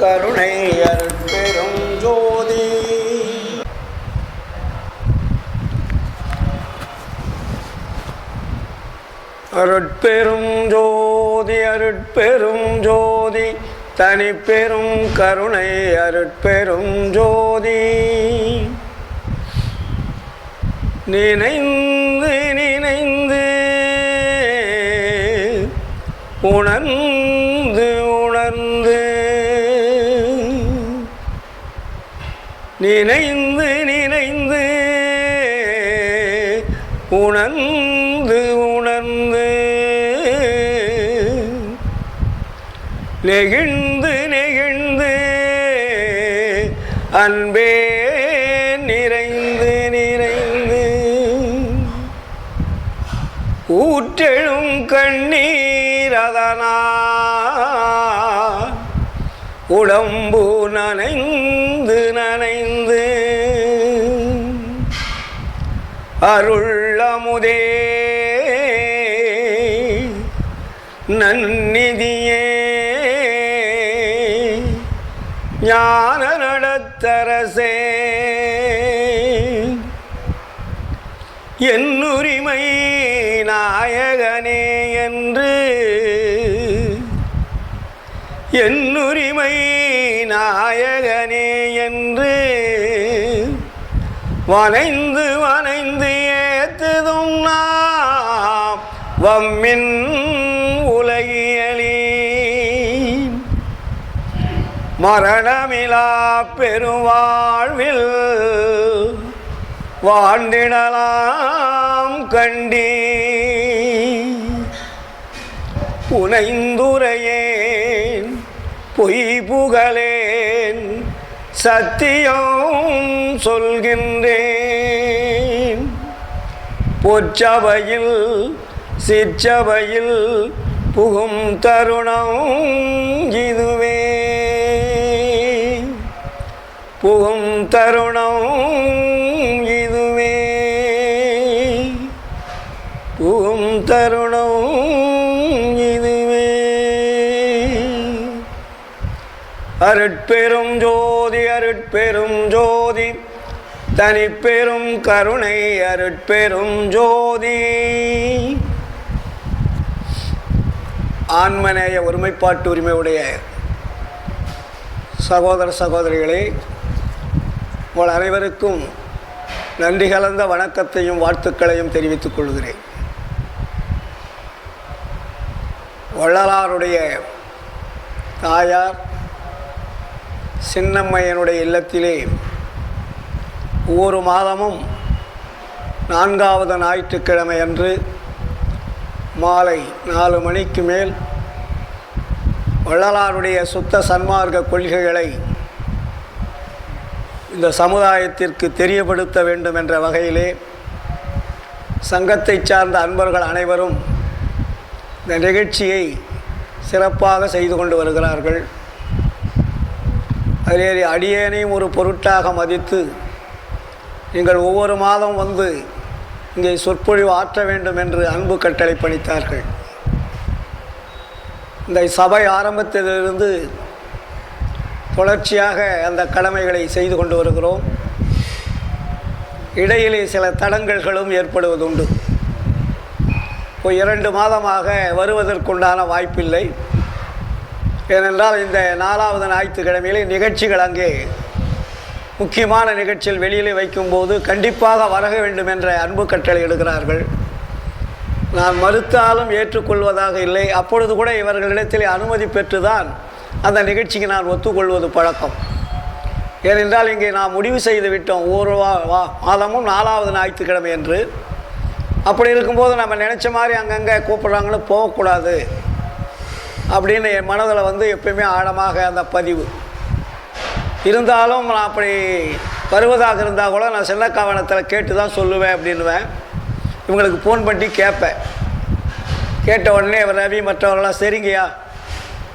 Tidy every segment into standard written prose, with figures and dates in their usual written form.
கருணை அருட்பெரும் ஜோதி. அருட்பெரும் ஜோதி அருட்பெரும் ஜோதி தனிப்பெரும் கருணை அருட்பெரும் ஜோதி. நினைந்து நினைந்து உணர்ந்து உணர்ந்து நினைந்து நினைந்து உணர்ந்து உணர்ந்து நெகிழ்ந்து நெகிழ்ந்து அன்பே நிறைந்து நிறைந்து ஊற்றெழும் கண்ணீர் அதனால் உடம்பு நனைந்து நனைந்து அருள் அமுதே நன்னிதியே ஞான நடத்தரசே என்னுரிமை நாயகனே என்று என்னுரிமை நாயகனே என்று வனைந்து வனைந்து ஏத்துதும் நாம் வம்மின் உலகியலி மரணமிலா பெருவாழ்வில் வாழ்ந்திடலாம் கண்டி புனைந்துரையேன் பொய் புகழேன் சத்தியம் சொல்கின்றேன். பொற்சபையில் சிற்சபையில் புகும் தருணம் இதுவே புகும் தருணம் இதுவே புகும் தருணம் இதுவே. அருட்பெரும் ஜோதி அருட்பெரும் ஜோதி தனிப்பெரும் கருணை அருட்பெரும் ஜோதி. ஆன்மநேய ஒருமைப்பாட்டு உரிமையுடைய சகோதர சகோதரிகளே, உங்கள் அனைவருக்கும் நன்றி கலந்த வணக்கத்தையும் வாழ்த்துக்களையும் தெரிவித்துக் கொள்கிறேன். வள்ளலாருடைய தாயார் சின்னம்மையனுடைய இல்லத்திலே ஒவ்வொரு மாதமும் 4வது ஞாயிற்றுக்கிழமை அன்று மாலை 4 மணிக்கு மேல் வள்ளலாருடைய சுத்த சன்மார்க்க கொள்கைகளை இந்த சமுதாயத்திற்கு தெரியப்படுத்த வேண்டும் என்ற வகையிலே சங்கத்தை சார்ந்த அன்பர்கள் அனைவரும் இந்த நிகழ்ச்சியை சிறப்பாக செய்து கொண்டு வருகிறார்கள். அதிலே அடியேனையும் ஒரு பொருட்டாக மதித்து நீங்கள் ஒவ்வொரு மாதம் வந்து இங்கே சொற்பொழிவு ஆற்ற வேண்டும் என்று அன்பு கட்டளை பணித்தார்கள். இந்த சபை ஆரம்பத்திலிருந்து தொடர்ச்சியாக அந்த கடமைகளை செய்து கொண்டு வருகிறோம். இடையிலே சில தடங்கல்களும் ஏற்படுவதுண்டு. இப்போ 2 மாதமாக வருவதற்குண்டான வாய்ப்பில்லை. ஏனென்றால் இந்த 4வது ஞாயிற்றுக்கிழமையிலே நிகழ்ச்சிகள் அங்கே முக்கியமான நிகழ்ச்சிகள் வெளியிலே வைக்கும்போது கண்டிப்பாக வர வேண்டும் என்ற அன்பு கட்டளை எடுக்கிறார்கள். நான் மறுத்தாலும் ஏற்றுக்கொள்வதாக இல்லை. அப்பொழுது கூட இவர்களிடத்தில் அனுமதி பெற்றுதான் அந்த நிகழ்ச்சிக்கு நான் ஒத்துக்கொள்வது பழக்கம். ஏனென்றால் இங்கே நாம் முடிவு செய்து விட்டோம் ஒவ்வொரு மாதமும் 4வது ஞாயிற்றுக்கிழமை என்று. அப்படி இருக்கும்போது நம்ம நினச்ச மாதிரி அங்கங்கே கூப்பிட்றாங்கன்னு போகக்கூடாது அப்படின்னு என் மனதில் வந்து எப்பயுமே ஆழமாக அந்த பதிவு இருந்தாலும் நான் அப்படி வருவதாக இருந்தால் கூட நான் செல்லக்காவனத்தில் கேட்டு தான் சொல்லுவேன் அப்படின்னுவேன். இவங்களுக்கு ஃபோன் பண்ணி கேட்பேன். கேட்ட உடனே ரவி மற்றவர்களாம் சரிங்கய்யா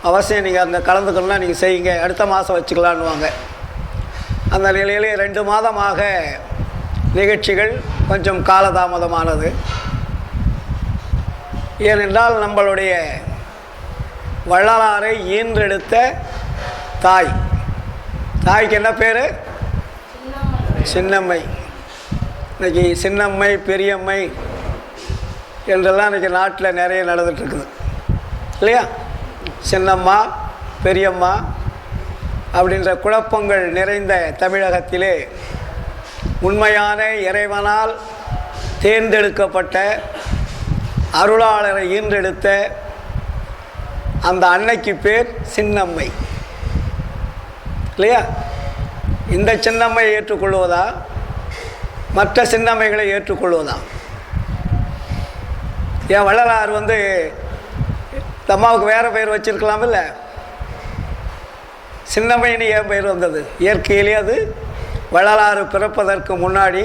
அவசியம் நீங்கள் அங்கே கலந்துக்கணும்னா நீங்கள் செய்யுங்க, அடுத்த மாதம் வச்சுக்கலான்னுவாங்க. அந்த நிலையிலே 2 மாதமாக நிகழ்ச்சிகள் கொஞ்சம் காலதாமதமானது. ஏனென்றால் நம்மளுடைய வள்ளலாரை ஈன்றெடுத்த தாய். தாய்க்கு என்ன பேர்? சின்னம்மை. இன்றைக்கி சின்னம்மை, பெரியம்மை என்றெல்லாம் இன்றைக்கி நாட்டில் நிறைய நடந்துகிட்ருக்குது இல்லையா? சின்னம்மா, பெரியம்மா அப்படின்ற குழப்பங்கள் நிறைந்த தமிழகத்திலே உண்மையான இறைவனால் தேர்ந்தெடுக்கப்பட்ட அருளாளரை ஈன்றெடுத்த அந்த அன்னைக்கு பேர் சின்னம்மை இல்லையா? இந்த சின்னம்மையை ஏற்றுக்கொள்வதா, மற்ற சின்னம்மைகளை ஏற்றுக்கொள்வதா? ஏன் வள்ளலார் அம்மாவுக்கு வேறு பெயர் வச்சிருக்கலாம் இல்லை? சின்னம்மைன்னு ஏன் பெயர் வந்தது? இயற்கையிலே அது வள்ளலார் பிறப்பதற்கு முன்னாடி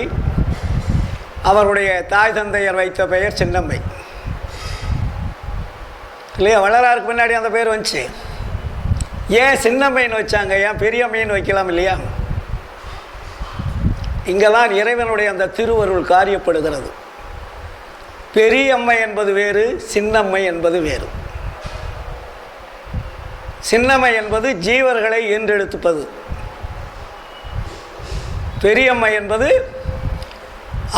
அவருடைய தாய் தந்தையர் வைத்த பெயர் சின்னம்மை இல்லையா? வள்ளலாருக்கு முன்னாடி அந்த பேர் வந்துச்சு. ஏன் சின்னம்மைன்னு வச்சாங்க? ஏன் பெரியம்மைன்னு வைக்கலாம் இல்லையா? இங்கெல்லாம் இறைவனுடைய அந்த திருவருள் காரியப்படுகிறது. பெரியம்மை என்பது வேறு, சின்னம்மை என்பது வேறு. சின்னம்மை என்பது ஜீவர்களை ஈன்றெடுப்பது. பெரியம்மை என்பது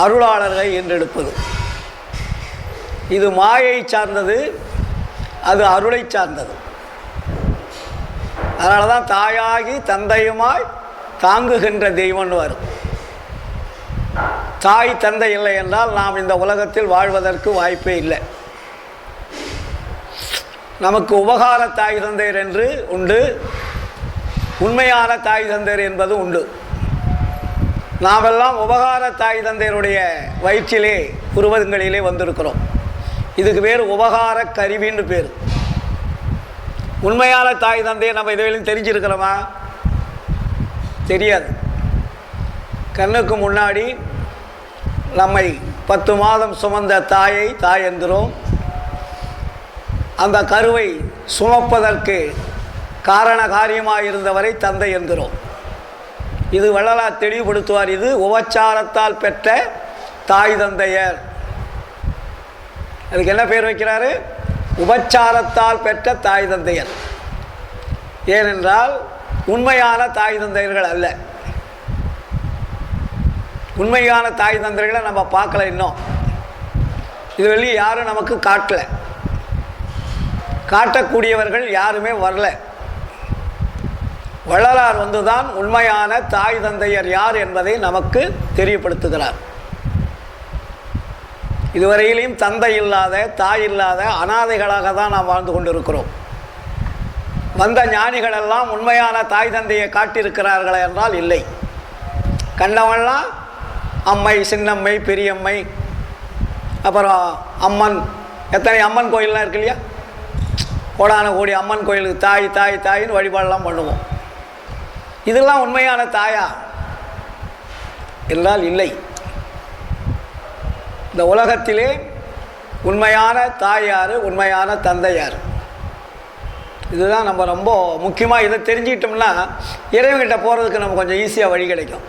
அருளாளர்களை ஈன்றெடுப்பது. இது மாயை சார்ந்தது, அது அருளை சார்ந்தது. அதனால தான் தாயாகி தந்தையுமாய் தாங்குகின்ற தெய்வம்னு வரும். தாய் தந்தை இல்லை என்றால் நாம் இந்த உலகத்தில் வாழ்வதற்கு வாய்ப்பே இல்லை. நமக்கு உபகார தாய் தந்தையர் என்று உண்டு, உண்மையான தாய் தந்தையர் என்பது உண்டு. நாமெல்லாம் உபகார தாய் தந்தையருடைய வயிற்றிலே உருவங்களிலே வந்திருக்கிறோம். இதுக்கு பேர் உபகார கருவின்னு பேர். உண்மையான தாய் தந்தையை நம்ம இதுவரையிலும் தெரிஞ்சிருக்கிறோமா? தெரியாது. கண்ணுக்கு முன்னாடி நம்மை 10 மாதம் சுமந்த தாயை தாய் என்கிறோம். அந்த கருவை சுமப்பதற்கு காரண காரியமாக இருந்தவரை தந்தை என்கிறோம். இது வள்ளலார் தெளிவுபடுத்துவார். இது உபச்சாரத்தால் பெற்ற தாய் தந்தையர். அதுக்கு என்ன பேர் வைக்கிறாரு? உபச்சாரத்தால் பெற்ற தாய் தந்தையர். ஏனென்றால் உண்மையான தாய் தந்தையர்கள் அல்ல. உண்மையான தாய் தந்தையர்களை நம்ம பார்க்கல இன்னும். இது வெளியே யாரும் நமக்கு காட்டலை. காட்டக்கூடியவர்கள் யாருமே வரல. வள்ளலார் தான் உண்மையான தாய் தந்தையர் யார் என்பதை நமக்கு தெரியப்படுத்துகிறார். இதுவரையிலையும் தந்தை இல்லாத, தாய் இல்லாத அனாதைகளாக தான் நாம் வாழ்ந்து கொண்டிருக்கிறோம். வந்த ஞானிகளெல்லாம் உண்மையான தாய் தந்தையை காட்டியிருக்கிறார்களே என்றால் இல்லை. கண்டவன்லாம் அம்மை, சின்னம்மை, பெரியம்மை, அப்புறம் அம்மன். எத்தனை அம்மன் கோயிலெலாம் இருக்கு இல்லையா? கோடான கோடி அம்மன் கோயிலுக்கு தாய் தாய் தாயின்னு வழிபாடெல்லாம் பண்ணுவோம். இதெல்லாம் உண்மையான தாயா என்றால் இல்லை. இந்த உலகத்திலே உண்மையான தாய் யார், உண்மையான தந்தை யார்? இதுதான் நம்ம ரொம்ப முக்கியமாக. இதை தெரிஞ்சுக்கிட்டோம்னா இறைவன்கிட்ட போகிறதுக்கு நம்ம கொஞ்சம் ஈஸியாக வழி கிடைக்கும்.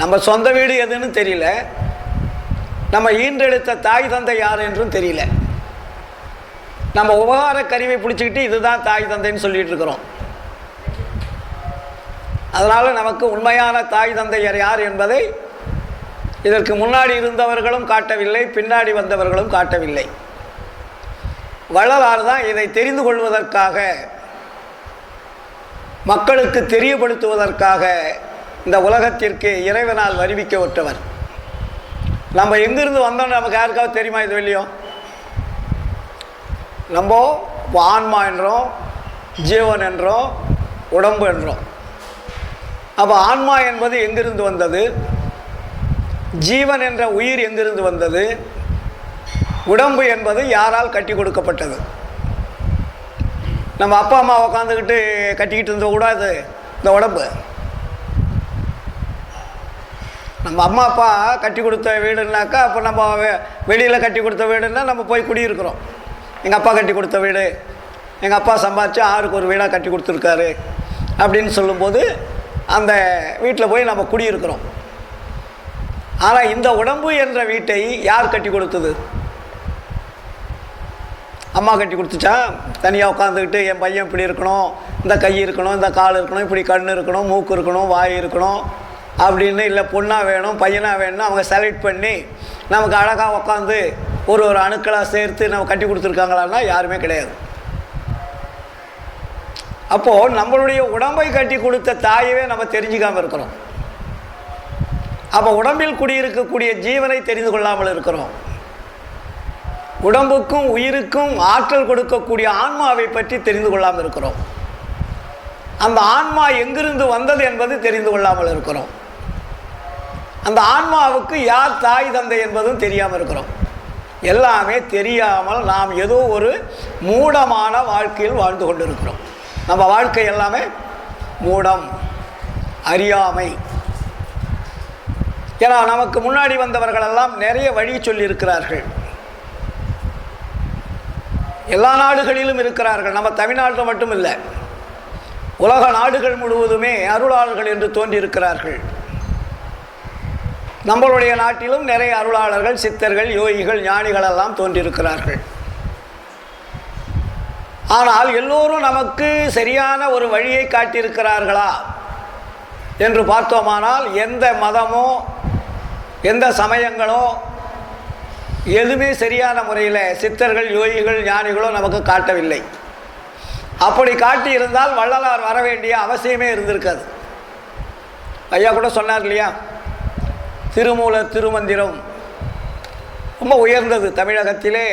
நம்ம சொந்த வீடு எதுன்னு தெரியல, நம்ம ஈன்றெடுத்த தாய் தந்தை யார் என்றும் தெரியல. நம்ம உபகார கருவியை பிடிச்சிக்கிட்டு இதுதான் தாய் தந்தைன்னு சொல்லிட்டு இருக்கிறோம். அதனால் நமக்கு உண்மையான தாய் தந்தையர் யார் என்பதை இதற்கு முன்னாடி இருந்தவர்களும் காட்டவில்லை, பின்னாடி வந்தவர்களும் காட்டவில்லை. வள்ளலார் தான் இதை தெரிந்து கொள்வதற்காக, மக்களுக்கு தெரியப்படுத்துவதற்காக இந்த உலகத்திற்கு இறைவனால் வருவிக்கப்பட்டவர். நம்ம எங்கிருந்து வந்தோம்னு நமக்கு யாருக்காவது தெரியுமா? இது வெளியோ நம்ம ஆன்மா என்றோம், ஜீவன் என்றோம், உடம்பு என்றோம். அப்போ ஆன்மா என்பது எங்கிருந்து வந்தது? ஜீவன் என்ற உயிர் எங்கிருந்து வந்தது? உடம்பு என்பது யாரால் கட்டி கொடுக்கப்பட்டது? நம்ம அப்பா அம்மா உக்காந்துக்கிட்டு கட்டிக்கிட்டு இருந்த கூடாது இந்த உடம்பு. நம்ம அம்மா அப்பா கட்டி கொடுத்த வீடுனாக்கா, அப்போ நம்ம வெளியில் கட்டி கொடுத்த வீடுன்னா நம்ம போய் குடியிருக்கிறோம். எங்கள் அப்பா கட்டி கொடுத்த வீடு, எங்கள் அப்பா சம்பாதிச்சு ஆறுக்கு ஒரு வீடாக கட்டி கொடுத்துருக்காரு அப்படின்னு சொல்லும்போது அந்த வீட்டில் போய் நம்ம குடியிருக்கிறோம். ஆனால் இந்த உடம்பு என்ற வீட்டை யார் கட்டி கொடுத்தது? அம்மா கட்டி கொடுத்துச்சா? தனியாக உட்காந்துக்கிட்டு என் பையன் இப்படி இருக்கணும், இந்த கை இருக்கணும், இந்த கால் இருக்கணும், இப்படி கண் இருக்கணும், மூக்கு இருக்கணும், வாய் இருக்கணும் அப்படின்னு, இல்லை பொண்ணாக வேணும் பையனாக வேணும்னு அவங்க செலக்ட் பண்ணி நமக்கு அழகாக உட்காந்து ஒரு ஒரு அணுக்களாக சேர்த்து நம்ம கட்டி கொடுத்துருக்காங்களான்னா யாருமே கிடையாது. அப்போது நம்மளுடைய உடம்பை கட்டி கொடுத்த தாயவே நம்ம தெரிஞ்சுக்காமல் இருக்கிறோம். அப்போ உடம்பில் குடியிருக்கக்கூடிய ஜீவனை தெரிந்து கொள்ளாமல் இருக்கிறோம். உடம்புக்கும் உயிருக்கும் ஆற்றல் கொடுக்கக்கூடிய ஆன்மாவை பற்றி தெரிந்து கொள்ளாமல் இருக்கிறோம். அந்த ஆன்மா எங்கிருந்து வந்தது என்பது தெரிந்து கொள்ளாமல் இருக்கிறோம். அந்த ஆன்மாவுக்கு யார் தாய் தந்தை என்பதும் தெரியாமல் இருக்கிறோம். எல்லாமே தெரியாமல் நாம் ஏதோ ஒரு மூடமான வாழ்க்கையில் வாழ்ந்து கொண்டிருக்கிறோம். நம்ம வாழ்க்கை எல்லாமே மூடம், அறியாமை. ஏன்னா நமக்கு முன்னாடி வந்தவர்களெல்லாம் நிறைய வழி சொல்லியிருக்கிறார்கள். எல்லா நாடுகளிலும் இருக்கிறார்கள். நம்ம தமிழ்நாட்டில் மட்டும் இல்லை, உலக நாடுகள் முழுவதுமே அருளாளர்கள் என்று தோன்றியிருக்கிறார்கள். நம்மளுடைய நாட்டிலும் நிறைய அருளாளர்கள், சித்தர்கள், யோகிகள், ஞானிகள் எல்லாம் தோன்றியிருக்கிறார்கள். ஆனால் எல்லோரும் நமக்கு சரியான ஒரு வழியை காட்டியிருக்கிறார்களா என்று பார்த்தோமானால் எந்த மதமோ எந்த சமயங்களோ எதுவுமே சரியான முறையில் சித்தர்கள், யோகிகள், ஞானிகளோ நமக்கு காட்டவில்லை. அப்படி காட்டியிருந்தால் வள்ளலார் வர வேண்டிய அவசியமே இருந்திருக்காது. ஐயா கூட சொன்னார் இல்லையா, திருமூலர் திருமந்திரம் ரொம்ப உயர்ந்தது. தமிழகத்திலே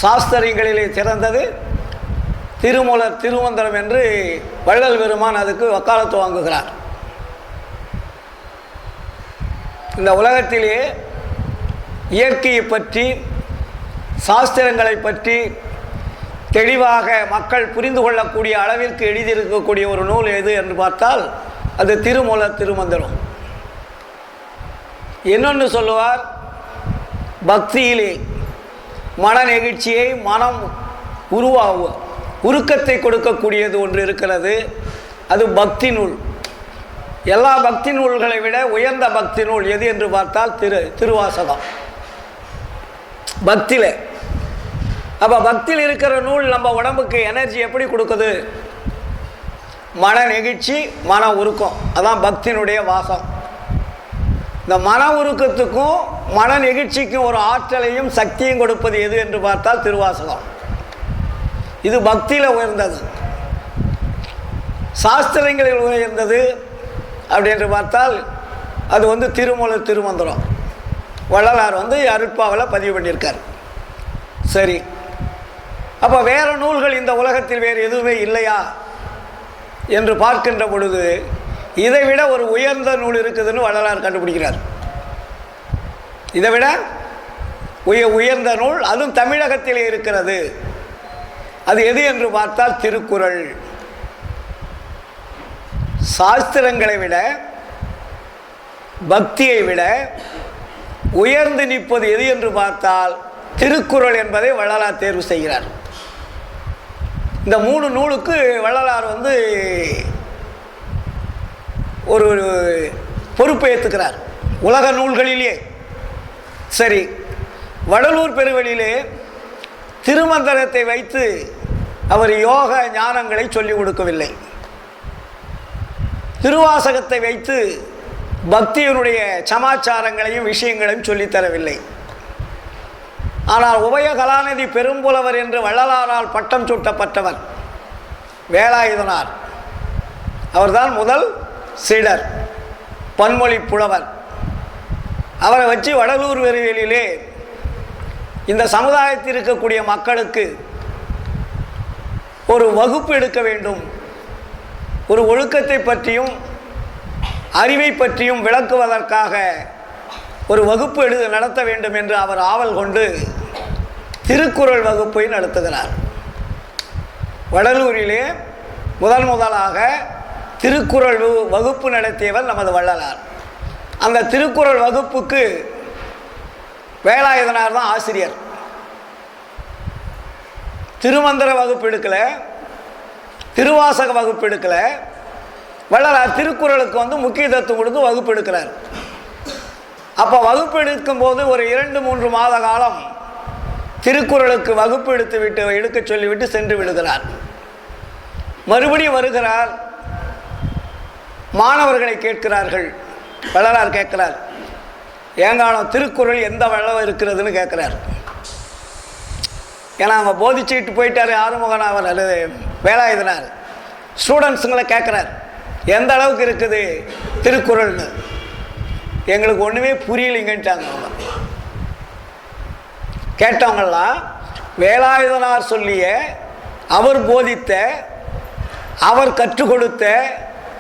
சாஸ்திரங்களிலே சிறந்தது திருமூலர் திருமந்திரம் என்று வள்ளல் பெருமான் அதுக்கு வக்காலத்து வாங்குகிறார். இந்த உலகத்திலே இயற்கையை பற்றி சாஸ்திரங்களை பற்றி தெளிவாக மக்கள் புரிந்து கொள்ளக்கூடிய அளவிற்கு எழுதியிருக்கக்கூடிய ஒரு நூல் எது என்று பார்த்தால் அது திருமூலர் திருமந்திரம். இன்னொன்று சொல்லுவார், பக்தியிலே மன நெகிழ்ச்சியை மனம் உருக்கத்தை கொடுக்கக்கூடியது ஒன்று இருக்கிறது, அது பக்தி நூல். எல்லா பக்தி நூல்களை விட உயர்ந்த பக்தி நூல் எது என்று பார்த்தால் திருவாசகம். பக்தியில் அப்போ பக்தியில் இருக்கிற நூல் நம்ம உடம்புக்கு எனர்ஜி எப்படி கொடுக்குது? மன நெகிழ்ச்சி, மன உருக்கம். அதான் பக்தியினுடைய வாசம். இந்த மன உருக்கத்துக்கும் மன நெகிழ்ச்சிக்கும் ஒரு ஆற்றலையும் சக்தியும் கொடுப்பது எது என்று பார்த்தால் திருவாசகம். இது பக்தியில் உயர்ந்தது. சாஸ்திரங்களில் உயர்ந்தது அப்படி என்று பார்த்தால் அது திருமூலர் திருமந்திரம். வள்ளலார் அருட்பாவில் பதிவு பண்ணியிருக்கார். சரி, அப்போ வேறு நூல்கள் இந்த உலகத்தில் வேறு எதுவுமே இல்லையா என்று பார்க்கின்ற பொழுது இதை விட ஒரு உயர்ந்த நூல் இருக்குதுன்னு வள்ளலார் கண்டுபிடிக்கிறார். இதை விட உயர்ந்த நூல் அதுவும் தமிழகத்திலே இருக்கிறது. அது எது என்று பார்த்தால் திருக்குறள். சாஸ்திரங்களை விட பக்தியை விட உயர்ந்து நிற்பது எது என்று பார்த்தால் திருக்குறள் என்பதை வள்ளலார் தேர்வு செய்கிறார். இந்த 3 நூலுக்கு வள்ளலார் ஒரு பொறுப்பை ஏற்றுக்கிறார் உலக நூல்களிலே. சரி, வடலூர் பெருவெளியிலே திருமந்திரத்தை வைத்து அவர் யோக ஞானங்களை சொல்லிக் கொடுக்கவில்லை. திருவாசகத்தை வைத்து பக்தியினுடைய சமாச்சாரங்களையும் விஷயங்களையும் சொல்லித்தரவில்லை. ஆனால் உபய கலாநிதி பெரும்புலவர் என்று வள்ளலாரால் பட்டம் சூட்டப்பட்டவர் வேலாயுதனார். அவர்தான் முதல் சீடர், பன்மொழி புலவர். அவரை வச்சு வடலூர் பெருவெளியிலே இந்த சமுதாயத்தில் இருக்கக்கூடிய மக்களுக்கு ஒரு வகுப்பு எடுக்க வேண்டும், ஒரு ஒழுக்கத்தை பற்றியும் அறிவை பற்றியும் விளக்குவதற்காக ஒரு வகுப்பு நடத்த வேண்டும் என்று அவர் ஆவல் கொண்டு திருக்குறள் வகுப்பை நடத்துகிறார். வடலூரிலே முதலாக திருக்குறள் வகுப்பு நடத்தியவர் நமது வள்ளலார். அந்த திருக்குறள் வகுப்புக்கு வேலாயுதனார் தான் ஆசிரியர். திருமந்திர வகுப்பு எடுக்கலை, திருவாசக வகுப்பு எடுக்கலை. வள்ளலார் திருக்குறளுக்கு முக்கியத்துவம் கொடுத்து வகுப்பு எடுக்கிறார். அப்போ வகுப்பு எடுக்கும்போது ஒரு 2-3 மாத காலம் திருக்குறளுக்கு வகுப்பு எடுக்க சொல்லிவிட்டு சென்று விடுகிறார். மறுபடியும் வருகிறார். மாணவர்களை கேட்கிறார்கள். வள்ளலார் கேட்கிறார், ஏங்காலம் திருக்குறள் எந்த வளம் இருக்கிறதுன்னு கேட்குறார். ஏன்னா அவங்க போதிச்சுட்டு போயிட்டார் ஆறுமுகனாவர் அல்லது வேலாயுதனார். ஸ்டூடெண்ட்ஸுங்களை கேட்குறார், எந்த அளவுக்கு இருக்குது திருக்குறள்னு. எங்களுக்கு ஒன்றுமே புரியலைங்கன்ட்டாங்க. அவங்க கேட்டவங்களாம் வேலாயுதனார் சொல்லிய, அவர் போதித்த, அவர் கற்றுக் கொடுத்த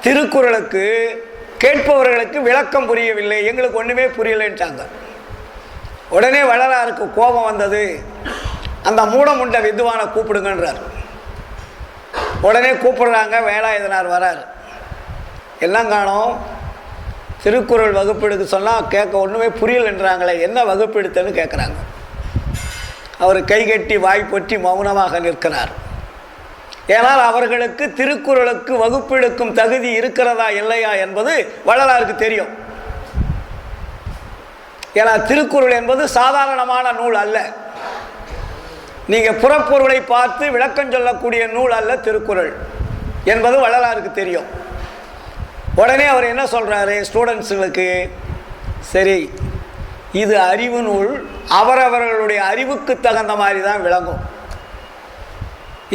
திருக்குறளுக்கு கேட்பவர்களுக்கு விளக்கம் புரியவில்லை, எங்களுக்கு ஒன்றுமே புரியலைன்ட்டாங்க. உடனே வள்ளலாருக்கு கோபம் வந்தது. அந்த மூடமுண்ட வித்வானை கூப்பிடுங்கன்றார். உடனே கூப்பிடுறாங்க. வேலாயுதனார் வரார். எல்லாம் காணோம், திருக்குறள் வகுப்பெடுக்க சொன்னால் கேட்க ஒன்றுமே புரியலைன்றாங்களே, என்ன வகுப்பெடுத்தன்னு கேட்குறாங்க. அவர் கைகட்டி வாய் பொற்றி மௌனமாக நிற்கிறார். ஏனால் அவர்களுக்கு திருக்குறளுக்கு வகுப்பெடுக்கும் தகுதி இருக்கிறதா இல்லையா என்பது வள்ளலாருக்கு தெரியும். ஏன்னா திருக்குறள் என்பது சாதாரணமான நூல் அல்ல. நீங்கள் புறப்பொருளை பார்த்து விளக்கம் சொல்லக்கூடிய நூல் அல்ல திருக்குறள் என்பது வள்ளலாருக்கு தெரியும். உடனே அவர் என்ன சொல்கிறாரு ஸ்டூடெண்ட்ஸுங்களுக்கு, சரி இது அறிவு நூல், அவரவர்களுடைய அறிவுக்கு தகுந்த மாதிரி தான் விளங்கும்,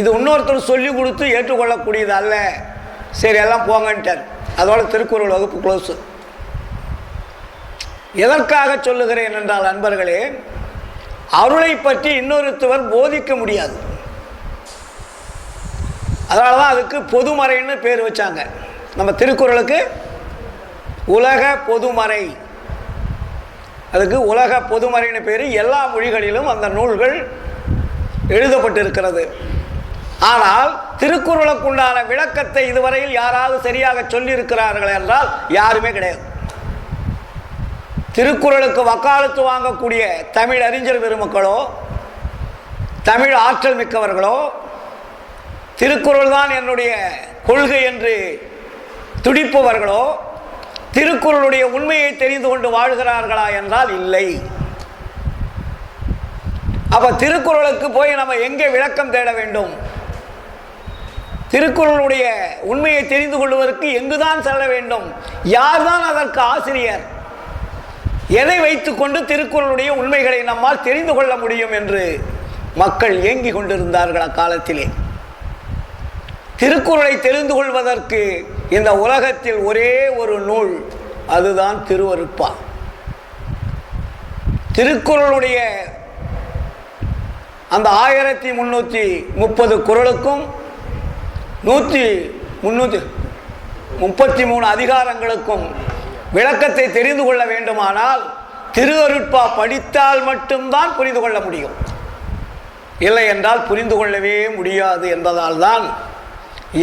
இது இன்னொருத்தர் சொல்லி கொடுத்து ஏற்றுக்கொள்ளக்கூடியது அல்ல, சரி எல்லாம் போங்கன்ட்டார். அதோட திருக்குறள் வகுப்பு க்ளோஸு. எதற்காக சொல்லுகிறேன் என்றால் நண்பர்களே, அருளை பற்றி இன்னொருத்தவர் போதிக்க முடியாது. அதனால தான் அதுக்கு பொதுமறைன்னு பேர் வச்சாங்க. நம்ம திருக்குறளுக்கு உலக பொதுமறை, அதுக்கு உலக பொதுமறைன்னு பேர். எல்லா மொழிகளிலும் அந்த நூல்கள் எழுதப்பட்டிருக்கிறது. ஆனால் திருக்குறளுக்குண்டான விளக்கத்தை இதுவரையில் யாராவது சரியாக சொல்லியிருக்கிறார்கள் என்றால் யாருமே கிடையாது. திருக்குறளுக்கு வக்காலத்து வாங்கக்கூடிய தமிழ் அறிஞர் பெருமக்களோ, தமிழ் ஆற்றல் மிக்கவர்களோ, திருக்குறள் தான் என்னுடைய கொள்கை என்று துடிப்பவர்களோ திருக்குறளுடைய உண்மையை தெரிந்து கொண்டு வாழ்கிறார்களா என்றால் இல்லை. அப்ப திருக்குறளுக்கு போய் நம்ம எங்கே விளக்கம் தேட வேண்டும்? திருக்குறளுடைய உண்மையை தெரிந்து கொள்வதற்கு எங்குதான் செல்ல வேண்டும்? யார்தான் அதற்கு ஆசிரியர்? எதை வைத்துக்கொண்டு திருக்குறளுடைய உண்மைகளை நம்மால் தெரிந்து கொள்ள முடியும் என்று மக்கள் ஏங்கி கொண்டிருந்தார்கள் அக்காலத்திலே. திருக்குறளை தெரிந்து கொள்வதற்கு இந்த உலகத்தில் ஒரே ஒரு நூல், அதுதான் திருவருட்பா. திருக்குறளுடைய அந்த 1330 குறளுக்கும் 333 அதிகாரங்களுக்கும் விளக்கத்தை தெரிந்து கொள்ள வேண்டுமானால் திருவருட்பா படித்தால் மட்டும்தான் புரிந்து கொள்ள முடியும். இல்லை என்றால் புரிந்து கொள்ளவே முடியாது என்பதால் தான்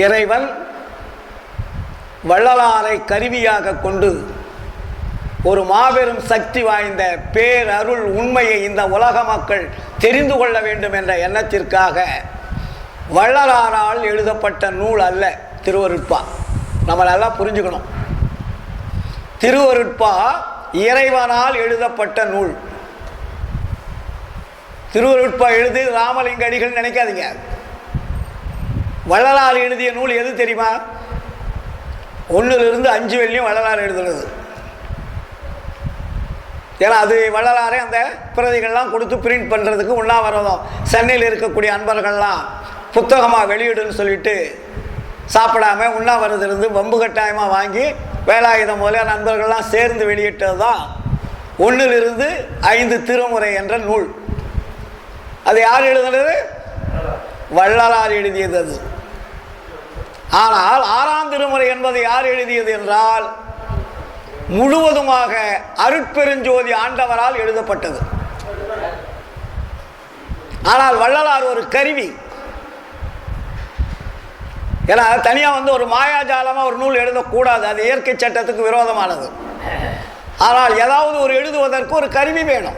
இறைவன் வள்ளலாரை கருவியாக கொண்டு ஒரு மாபெரும் சக்தி வாய்ந்த பேரருள் உண்மையை இந்த உலக மக்கள் தெரிந்து கொள்ள வேண்டும் என்ற எண்ணத்திற்காக வள்ளலாரால் எழுதப்பட்ட நூல் அல்ல திருவருட்பா. நம்ம நல்லா புரிஞ்சுக்கணும். திருவருட்பா இறைவனால் எழுதப்பட்ட நூல். திருவருட்பா எழுதி ராமலிங்க அடிகள் நினைக்காதீங்க. வள்ளலார் எழுதிய நூல் எது தெரியுமா? 1லிருந்து 5 வரையும் வள்ளலார் எழுதுனது. ஏன்னா அது வள்ளலாரே அந்த பிரதிகள்லாம் கொடுத்து பிரிண்ட் பண்ணுறதுக்கு உண்ணாவிரதம் சென்னையில் இருக்கக்கூடிய அன்பர்கள்லாம் புத்தகமாக வெளியிடுன்னு சொல்லிட்டு சாப்பிடாம உண்ணாவிரதிலிருந்து வம்பு கட்டாயமாக வாங்கி வேலாயுதம் போல நண்பர்கள்லாம் சேர்ந்து வெளியிட்டது தான் 1லிருந்து 5 திருமுறை என்ற நூல். அது யார் எழுதுனது? வள்ளலார் எழுதியது அது. ஆனால் 6ஆம் திருமுறை என்பது யார் எழுதியது என்றால் முழுவதுமாக அருட்பெருஞ்சோதி ஆண்டவரால் எழுதப்பட்டது. ஆனால் வள்ளலார் ஒரு கருவி. ஏன்னா தனியாக ஒரு மாயாஜாலமாக ஒரு நூல் எழுதக்கூடாது, அது இயற்கை சட்டத்துக்கு விரோதமானது. ஆனால் ஏதாவது ஒரு எழுதுவதற்கு ஒரு கருவி வேணும்.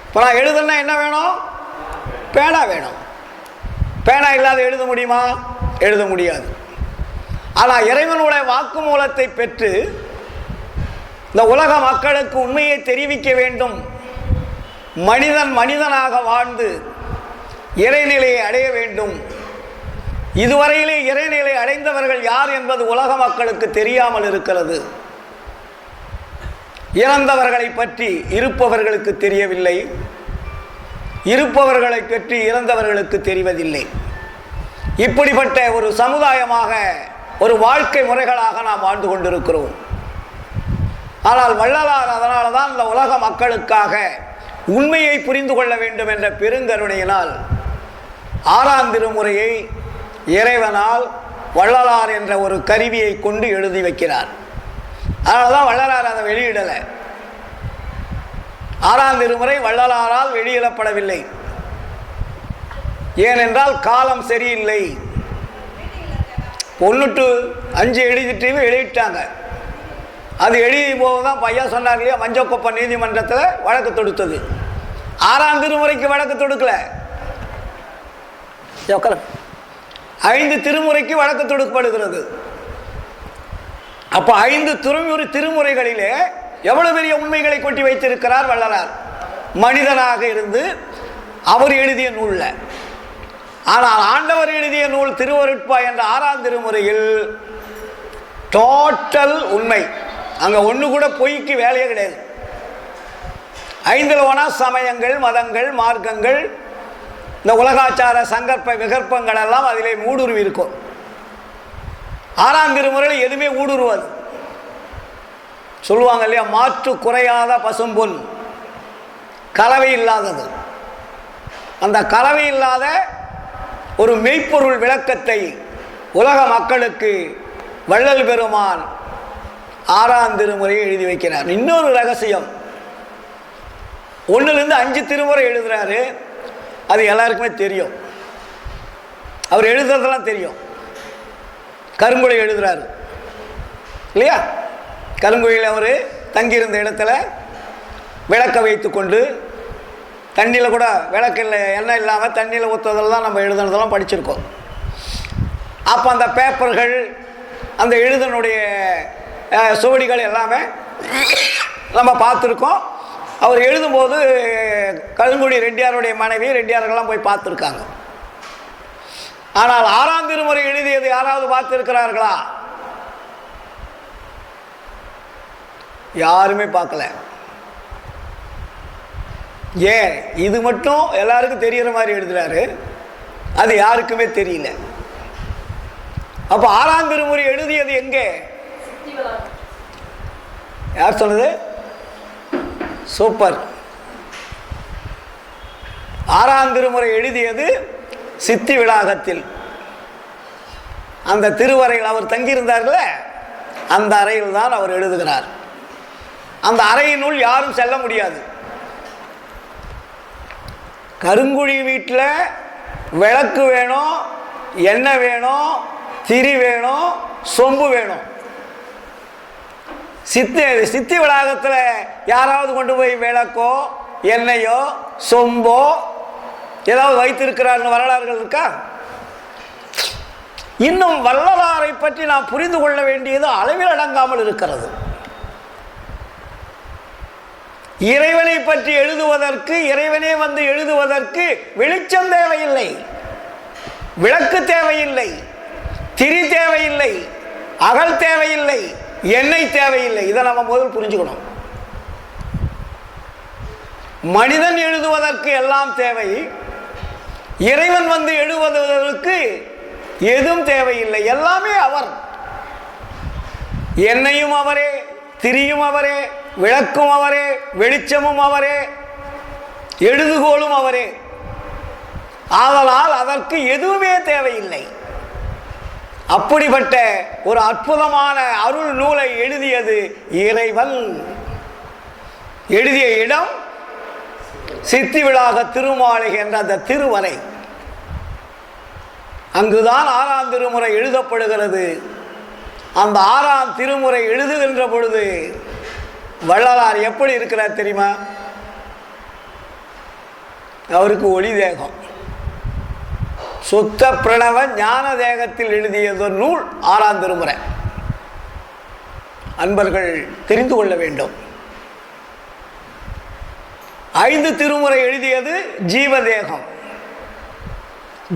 இப்போ நான் எழுதுனா என்ன வேணும்? பேனா வேணும். பேனா இல்லாத எழுத முடியுமா? எழுத முடியாது. ஆனால் இறைவனுடைய வாக்குமூலத்தை பெற்று இந்த உலக மக்களுக்கு உண்மையை தெரிவிக்க வேண்டும் மனிதன் மனிதனாக வாழ்ந்து இறைநிலையை அடைய வேண்டும். இதுவரையிலே இறைநிலை அடைந்தவர்கள் யார் என்பது உலக மக்களுக்கு தெரியாமல் இருக்கிறது. இறந்தவர்களை பற்றி இருப்பவர்களுக்கு தெரியவில்லை, இருப்பவர்களை பற்றி இறந்தவர்களுக்கு தெரிவதில்லை. இப்படிப்பட்ட ஒரு சமுதாயமாக, ஒரு வாழ்க்கை முறைகளாக நாம் வாழ்ந்து கொண்டிருக்கிறோம். ஆனால் வள்ளலார் அதனால தான் இந்த உலக மக்களுக்காக உண்மையை புரிந்து கொள்ள வேண்டும் என்ற பெருங்கருணையினால் 6ஆம் திருமுறையை இறைவனால் வள்ளலார் என்ற ஒரு கருவியை கொண்டு எழுதி வைக்கிறார். அதனால தான் வள்ளலார் அதை வெளியிடலை. 6ஆம் திருமுறை வள்ளலாரால் வெளியிடப்படவில்லை. ஏனென்றால் காலம் சரியில்லை. 1 to 5 எழுதிட்டு வெளியிட்டாங்க. அது எழுதியும் போது தான் பையன் சொன்னார் இல்லையா, மஞ்சக்குப்பம் நீதிமன்றத்தில் வழக்கு தொடுத்தது. 6ஆம் திருமுறைக்கு வழக்கு தொடுக்கல, 5 திருமுறைக்கு வழக்கு தொடுக்கப்படுகிறது. அப்போ 5 திருமுறைகளிலே எவ்வளவு பெரிய உண்மைகளை கொட்டி வைத்திருக்கிறார் வள்ளலார், மனிதனாக இருந்து அவர் எழுதிய நூலில். ஆனால் ஆண்டவர் எழுதிய நூல் திருவருட்பா என்ற 6ஆம் திருமுறையில் டோட்டல் உண்மை. அங்கே ஒன்று கூட பொய்க்கு வேலையே கிடையாது. 5ல் போனால் சமயங்கள், மதங்கள், மார்க்கங்கள், இந்த உலகாச்சார சங்கற்ப விகற்பங்கள் எல்லாம் அதிலே ஊடுருவி இருக்கும். 6ஆம் திருமுறையில் எதுவுமே ஊடுருவாது. சொல்லுவாங்க இல்லையா, மாற்று குறையாத பசும்பொன், கலவை இல்லாதது. அந்த கலவை இல்லாத ஒரு மெய்ப்பொருள் விளக்கத்தை உலக மக்களுக்கு வள்ளல் பெருமான் 6ஆம் திருமுறையை எழுதி வைக்கிறார். இன்னொரு ரகசியம், 1லிருந்து 5 திருமுறை எழுதுறாரு. அது எல்லாருக்குமே தெரியும், அவர் எழுதுறதெல்லாம் தெரியும். கருங்குழி எழுதுறாரு இல்லையா, கருங்குழியில் அவர் தங்கியிருந்த இடத்துல விளக்க வைத்து கொண்டு, தண்ணியில் கூட விளக்கில் எண்ணெய் இல்லாமல் தண்ணியில் ஊற்றுறதெல்லாம் நம்ம எழுதுனதெல்லாம் படிச்சிருக்கோம். அப்போ அந்த பேப்பர்கள், அந்த எழுதனுடைய சுவடிகள் எல்லாமே நம்ம பார்த்துருக்கோம். அவர் எழுதும்போது கருங்குடி ரெட்டியாருடைய மனைவி, ரெட்டியார்கள்லாம் போய் பார்த்துருக்காங்க. ஆனால் 6ஆம் திருமுறை எழுதியது யாராவது பார்த்துருக்கிறார்களா? யாருமே பார்க்கல. ஏன்? இது மட்டும் எல்லாருக்கும் தெரிகிற மாதிரி எழுதுறாரு, அது யாருக்குமே தெரியல. அப்போ 6ஆம் திருமுறை எழுதியது எங்கே? யார் சொன்னது? சூப்பர். 6ஆம் திருமுறை எழுதியது சித்தி விளாகத்தில். அந்த திருவறையில் அவர் தங்கியிருந்தார்ல, அந்த அறையில் தான் அவர் எழுதுகிறார். அந்த அறையினுள் யாரும் செல்ல முடியாது. கருங்குழி வீட்டில் விளக்கு வேணும், எண்ணெய் வேணும், திரி வேணும், சொம்பு வேணும். சித்தி வளாகத்தில் யாராவது கொண்டு போய் விளக்கோ எண்ணெயோ சொம்போ ஏதாவது வைத்திருக்கிறார்கள் வரலாறுகள் இருக்கா? இன்னும் வள்ளலாரை பற்றி நாம் புரிந்து கொள்ள வேண்டியது அளவில் அடங்காமல் இருக்கிறது. இறைவனை பற்றி எழுதுவதற்கு, இறைவனே வந்து எழுதுவதற்கு வெளிச்சம் தேவையில்லை, விளக்கு தேவையில்லை, திரி தேவையில்லை, அகல் தேவையில்லை, எண்ணெய் தேவையில்லை. இதை நம்ம முதல் புரிஞ்சுக்கணும். மனிதன் எழுதுவதற்கு எல்லாம் தேவை, இறைவன் வந்து எழுதுவதற்கு எதுவும் தேவையில்லை. எல்லாமே அவர். எண்ணெயும் அவரே, திரியும் அவரே, விளக்கும் அவரே, வெளிச்சமும் அவரே, எழுதுகோலும் அவரே. ஆதலால் அதற்கு எதுவுமே தேவையில்லை. அப்படிப்பட்ட ஒரு அற்புதமான அருள் நூலை எழுதியது இறைவன். எழுதிய இடம் சித்தி விளாக திருமாளிகை என்ற அந்த திருவரை. அங்குதான் 6ஆம் திருமுறை எழுதப்படுகிறது. அந்த 6ஆம் திருமுறை எழுதுகின்ற பொழுது வள்ளலார் எப்படி இருக்கிறார் தெரியுமா? அவருக்கு ஒளி தேகம், சுத்த பிரணவ ஞான தேகத்தில் எழுதியது நூல் 6ஆம் திருமுறை. அன்பர்கள் தெரிந்து கொள்ள வேண்டும். 5 திருமுறை எழுதியது ஜீவதேகம்.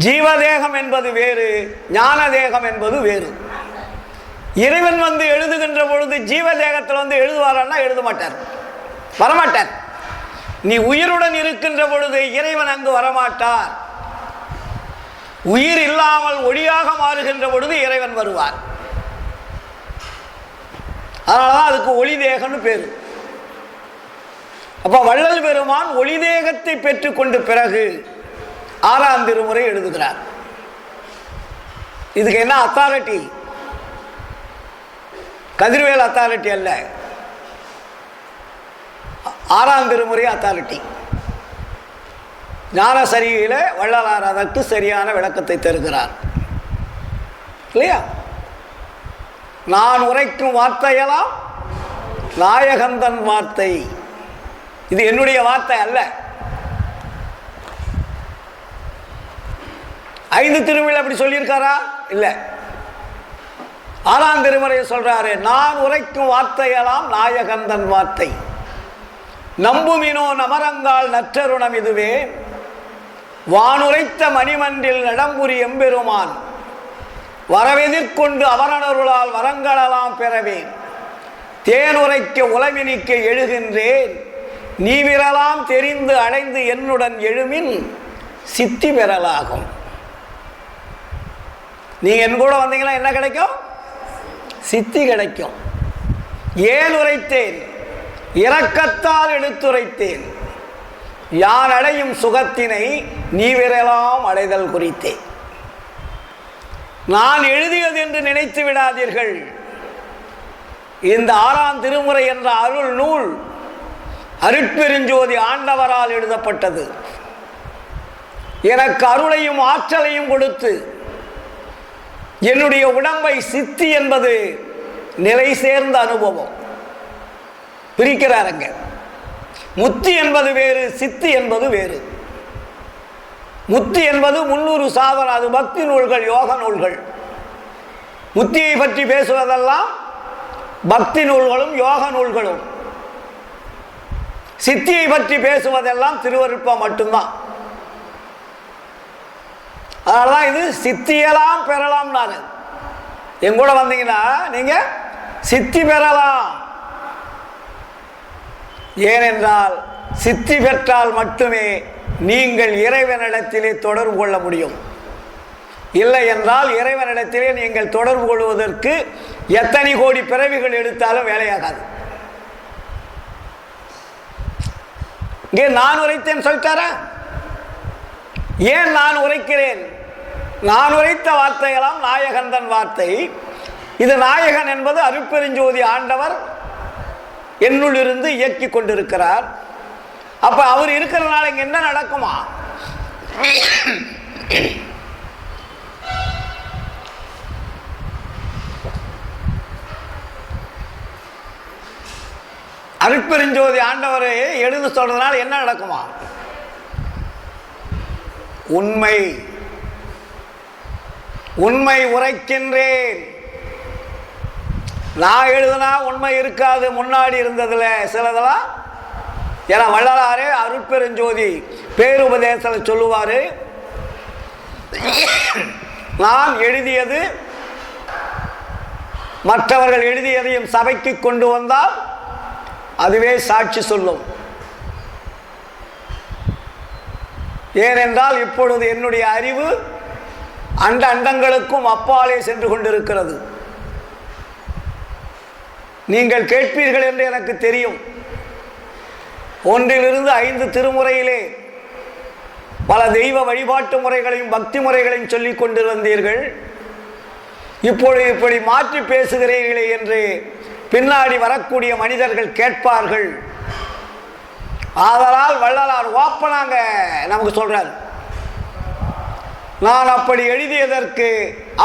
ஜீவதேகம் என்பது வேறு, ஞான தேகம் என்பது வேறு. இறைவன் வந்து எழுதுகின்ற பொழுது ஜீவதேகத்தில் வந்து எழுதுவாரன்னா எழுத மாட்டார், வரமாட்டார். நீ உயிருடன் இருக்கின்ற பொழுது இறைவன் அங்கு வரமாட்டார். உயிர் இல்லாமல் ஒளியாக மாறுகின்ற பொழுது இறைவன் வருவார். அதனாலதான் அதுக்கு ஒளி தேகம்னு பேரு. அப்ப வள்ளல் பெருமான் ஒளி தேகத்தை பெற்றுக்கொண்டு பிறகு 6ஆம் திருமுறை எழுதுகிறார். இதுக்கு என்ன அத்தாரிட்டி? கதிர்வேல் அத்தாரிட்டி அல்ல, 6ஆம் திருமுறை அத்தாரிட்டி. ஞானசரியில வள்ளலார் அதற்கு சரியான விளக்கத்தை தருகிறார் இல்லையா? நான் உரைக்கும் வார்த்தையெல்லாம் நாயகந்தன் வார்த்தை. இது என்னுடைய வார்த்தை அல்ல. 5 திருமுறையில் அப்படி சொல்லியிருக்காரா? இல்லை. 6ஆம் திருமுறையை சொல்றாரு, நான் உரைக்கும் வார்த்தையெல்லாம் நாயகந்தன் வார்த்தை. நம்புமினோ நமரங்கால் நற்றருணம் இதுவே, வானுரைத்த மணிமன்றில் நடம்புரி எம்பெருமான் வரவெதிர்கொண்டு அவரணருளால் வரங்களெல்லாம் பெறவேன். தேனுரைக்க உலவினிக்க எழுகின்றேன், நீ விரலாம் தெரிந்து அடைந்து என்னுடன் எழுமின் சித்தி பெறலாகும். நீங்க என் கூட வந்தீங்கன்னா என்ன கிடைக்கும்? சித்தி கிடைக்கும். ஏன் உரைத்தேன்? இரக்கத்தால் எடுத்துரைத்தேன். யான் அடையும் சுகத்தினை நீ விரலாம் அடைதல் குறித்தேன். நான் எழுதியது என்று நினைத்து விடாதீர்கள். இந்த 6ஆம் திருமுறை என்ற அருள் நூல் அருட்பெருஞ்சோதி ஆண்டவரால் எழுதப்பட்டது. எனக்கு அருளையும் ஆற்றலையும் கொடுத்து என்னுடைய உடம்பை சித்தி என்பது நிலை சேர்ந்த அனுபவம். பிரிக்கிறாருங்க. முத்தி என்பது வேறு, சித்தி என்பது வேறு. முத்தி என்பது 300 சாதன, அது பக்தி நூல்கள், யோக நூல்கள். முத்தியை பற்றி பேசுவதெல்லாம் பக்தி நூல்களும் யோக நூல்களும். சித்தியை பற்றி பேசுவதெல்லாம் திருவருட்பம் மட்டும்தான். அதனாலதான் இது சித்தியெல்லாம் பெறலாம். நான் என் கூட வந்தீங்கன்னா நீங்க சித்தி பெறலாம். ஏனென்றால் சித்தி பெற்றால் மட்டுமே நீங்கள் இறைவனிடத்திலே தொடர்பு கொள்ள முடியும். இல்லை என்றால் இறைவனிடத்திலே நீங்கள் தொடர்பு கொள்வதற்கு எத்தனை கோடி பிறவிகள் எடுத்தாலும் வேலையாகாது. இங்கே நான் உரைத்தேன் சொல்லிட்டாரா? ஏன் நான் உரைக்கிறேன்? நான் உரைத்த வார்த்தையெல்லாம் நாயகந்தன் வார்த்தை. இது நாயகன் என்பது அருட்பெருஞ்சோதி ஆண்டவர் என்னுள் இருந்து இயக்கி கொண்டிருக்கிறார். அப்ப அவர் இருக்கிறதுனால இங்க என்ன நடக்குமா? அருட்பெருஞ்சோதி ஆண்டவரை எழுத சொல்றதுனால என்ன நடக்குமா? உண்மை உண்மை உரைக்கின்றேன். நான் எழுதுனா உண்மை இருக்காது, முன்னாடி இருந்ததுல சிலதெல்லாம். ஏன்னா வள்ளலாரே அருட்பெருஞ்சோதி பேருபதேசத்தில் சொல்லுவாரு, நான் எழுதியது மற்றவர்கள் எழுதியதையும் சபைக்கு கொண்டு வந்தால் அதுவே சாட்சி சொல்லும். ஏனென்றால் இப்பொழுது என்னுடைய அறிவு அண்டங்களுக்கும் அப்பாலே சென்று கொண்டிருக்கிறது. நீங்கள் கேட்பீர்கள் என்று எனக்கு தெரியும். 1 to 5 திருமுறையிலே பல தெய்வ வழிபாட்டு முறைகளையும் பக்தி முறைகளையும் சொல்லிக் கொண்டு வந்தீர்கள். இப்பொழுது இப்படி மாற்றி பேசுகிறீர்களே என்று பின்னாடி வரக்கூடிய மனிதர்கள் கேட்பார்கள். ஆதலால் வள்ளலார் ஓப்பனாங்க நமக்கு சொல்றார், நான் அப்படி எழுதியதற்கு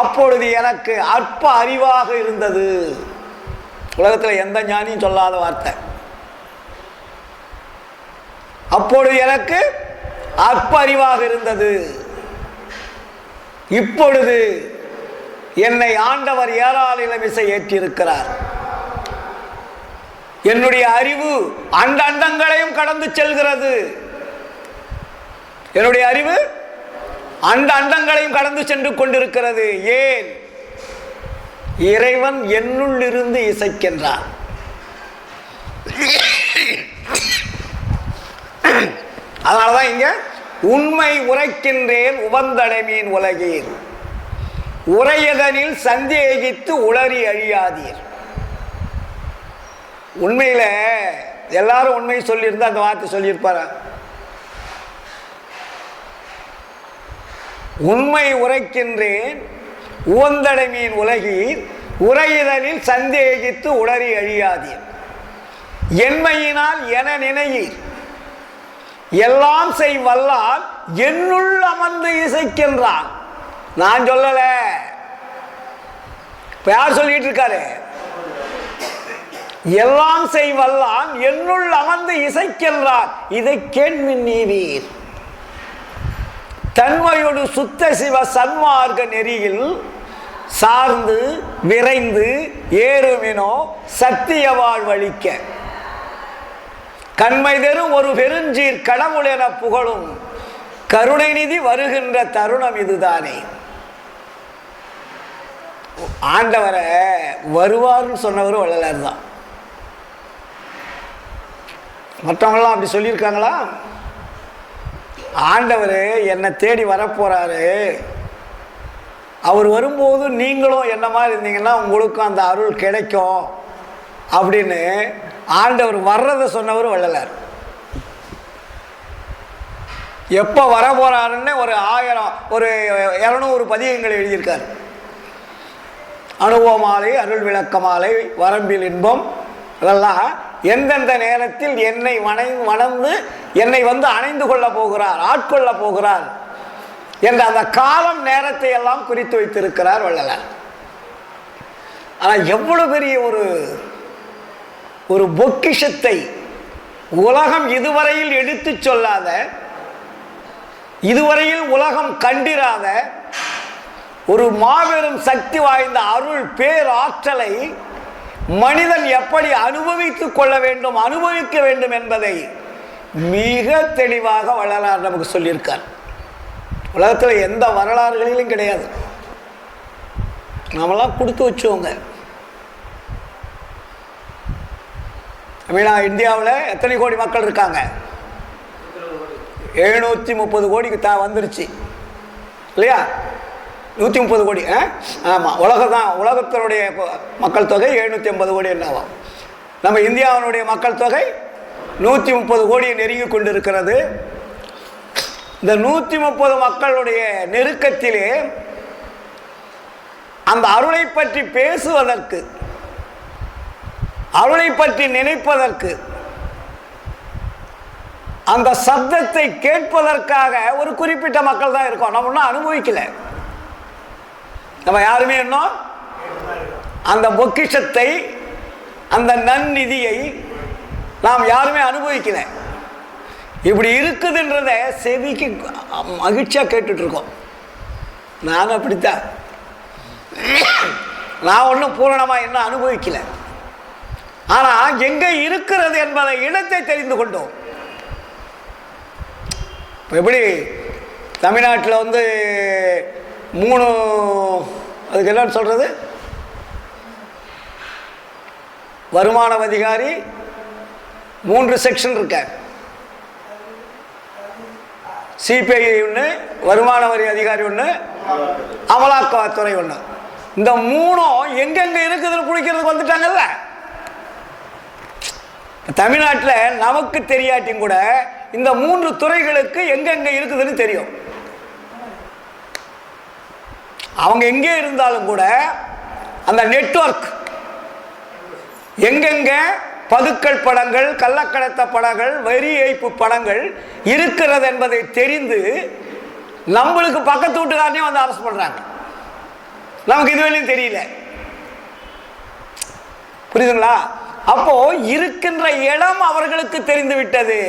அப்பொழுது எனக்கு அற்ப அறிவாக இருந்தது. உலகத்தில் எந்த ஞானியும் சொல்லாத வார்த்தை. அப்பொழுது எனக்கு அற்ப அறிவாக இருந்தது. இப்பொழுது என்னை ஆண்டவர் ஏறால் இளமிசை ஏற்றிருக்கிறார். என்னுடைய அறிவு அண்டங்களையும் கடந்து செல்கிறது. என்னுடைய அறிவு அண்டங்களையும் கடந்து சென்று கொண்டிருக்கிறது. ஏன்? இறைவன் என்னுள் இருந்து இசைக்கின்றான். அதனாலதான் இங்க உண்மை உரைக்கின்றேன் உவந்தடைமீன் உலகீர் உரையதனில் சந்தேகித்து உளறி அழியாதீர். உண்மையில எல்லாரும் உண்மை சொல்லியிருந்தா அந்த வார்த்தை சொல்லியிருப்பாரா? உண்மை உரைக்கின்றேன் உவந்தடைமீன் உலகீர் உரையதனில் சந்தேகித்து உளறி அழியாதீர். என்மையினால் என நினையீர் எல்லாம் செய் வல்லால் என்னுள் அமர்ந்து இசைக்கின்றான். நான் சொல்லல, இப்ப யார் சொல்லிட்டு இருக்காரு? எல்லாம் செய் வல்லான் என்னுள் அமர்ந்து இசைக்கின்றான். இதை கேள்வின் நீவீர். தன்மையோடு சுத்த சிவ சன்மார்க்க நெறியில் சார்ந்து விரைந்து ஏறுமினோ சத்திய வாழ்வழிக்க கண்மை தரும் ஒரு பெருஞ்சீர் கடவுள் என புகழும் கருணை நிதி வருகின்ற தருணம் இதுதானே. ஆண்டவரை வருவார்னு சொன்னவர் வள்ளலார் தான். மற்றவங்களாம் அப்படி சொல்லியிருக்காங்களா? ஆண்டவர் என்னை தேடி வரப்போறாரு, அவர் வரும்போது நீங்களும் என்ன மாதிரி இருந்தீங்கன்னா உங்களுக்கும் அந்த அருள் கிடைக்கும் அப்படின்னு ஆண்டவர் வர்றதை சொன்னவர் வள்ளலார். எப்போ வர போறாருன்னு ஒரு 1000 ஒரு 200 பதிகங்கள் எழுதியிருக்கார். அனுபவ மாலை, அருள் விளக்க மாலை, வரம்பில் இன்பம், இதெல்லாம் எந்தெந்த நேரத்தில் என்னை வணந்து என்னை வந்து அணைந்து கொள்ள போகிறார், ஆட்கொள்ள போகிறார் என்ற அந்த காலம் நேரத்தை எல்லாம் குறித்து வைத்திருக்கிறார் வள்ளலார். ஆனால் எவ்வளவு பெரிய ஒரு பொக்கிஷத்தை உலகம் இதுவரையில் எடுத்து சொல்லாத, இதுவரையில் உலகம் கண்டிராத ஒரு மாபெரும் சக்தி வாய்ந்த அருள் பேராற்றலை மனிதன் எப்படி அனுபவித்துக் கொள்ள வேண்டும், அனுபவிக்க வேண்டும் என்பதை மிக தெளிவாக வள்ளலார் நமக்கு சொல்லியிருக்கார். உலகத்தில் எந்த வரலாறுகளிலும் கிடையாது. நாமெல்லாம் கொடுத்து வச்சோங்க. இந்தியாவில் எத்தனை கோடி மக்கள் இருக்காங்க? 730 கோடிக்கு வந்துருச்சு இல்லையா? 130 கோடி. ஆமாம், உலகத்தினுடைய மக்கள் தொகை 780 கோடி என்னவா? நம்ம இந்தியாவினுடைய மக்கள் தொகை 130 கோடியை நெருங்கி கொண்டிருக்கிறது. இந்த 130 மக்களுடைய நெருக்கத்திலே அந்த அருளை பற்றி பேசுவதற்கு, அருளை பற்றி நினைப்பதற்கு, அந்த சப்தத்தை கேட்பதற்காக ஒரு குறிப்பிட்ட மக்கள் தான் இருக்கோம். நம்ம இன்னும் அனுபவிக்கல. நம்ம யாருமே இன்னும் அந்த பொக்கிஷத்தை, அந்த நன்னிதியை நாம் யாருமே அனுபவிக்கல. இப்படி இருக்குதுன்றத செவிக்கு மகிழ்ச்சியா கேட்டுட்டு இருக்கோம். நானும் அப்படித்தான். நான் ஒன்றும் பூரணமா என்ன அனுபவிக்கல. ஆனா எங்க இருக்கிறது என்பதை இடத்தை தெரிந்து கொண்டோம். எப்படி தமிழ்நாட்டில் வந்து 3 அதுக்கு என்ன சொல்றது, வருமான அதிகாரி 3 செக்ஷன் இருக்க, சிபிஐ ஒன்று, வருமான வரி அதிகாரி ஒன்று, அமலாக்கத்துறை ஒன்று. இந்த 3 எங்கெங்க இருக்குதுன்னு குடிக்கிறதுக்கு வந்துட்டாங்கல்ல. தமிழ்நாட்டில் நமக்கு தெரியாட்டியும் கூட இந்த 3 துறைகளுக்கு எங்கெங்க இருக்குதுன்னு தெரியும். அவங்க எங்கே இருந்தாலும் கூட அந்த நெட்வொர்க் எங்கெங்க பதுக்கல் படங்கள், கள்ளக்கடத்த படங்கள், வரி ஏய்ப்பு படங்கள் இருக்கிறது என்பதை தெரிந்து நம்மளுக்கு பக்கத்து வீட்டுக்காரனையும் வந்து அரெஸ்ட் பண்றாங்க. நமக்கு இதுவரையும் தெரியல. புரியுதுங்களா? அப்போ இருக்கின்ற இடம் அவர்களுக்கு தெரிந்து விட்டது.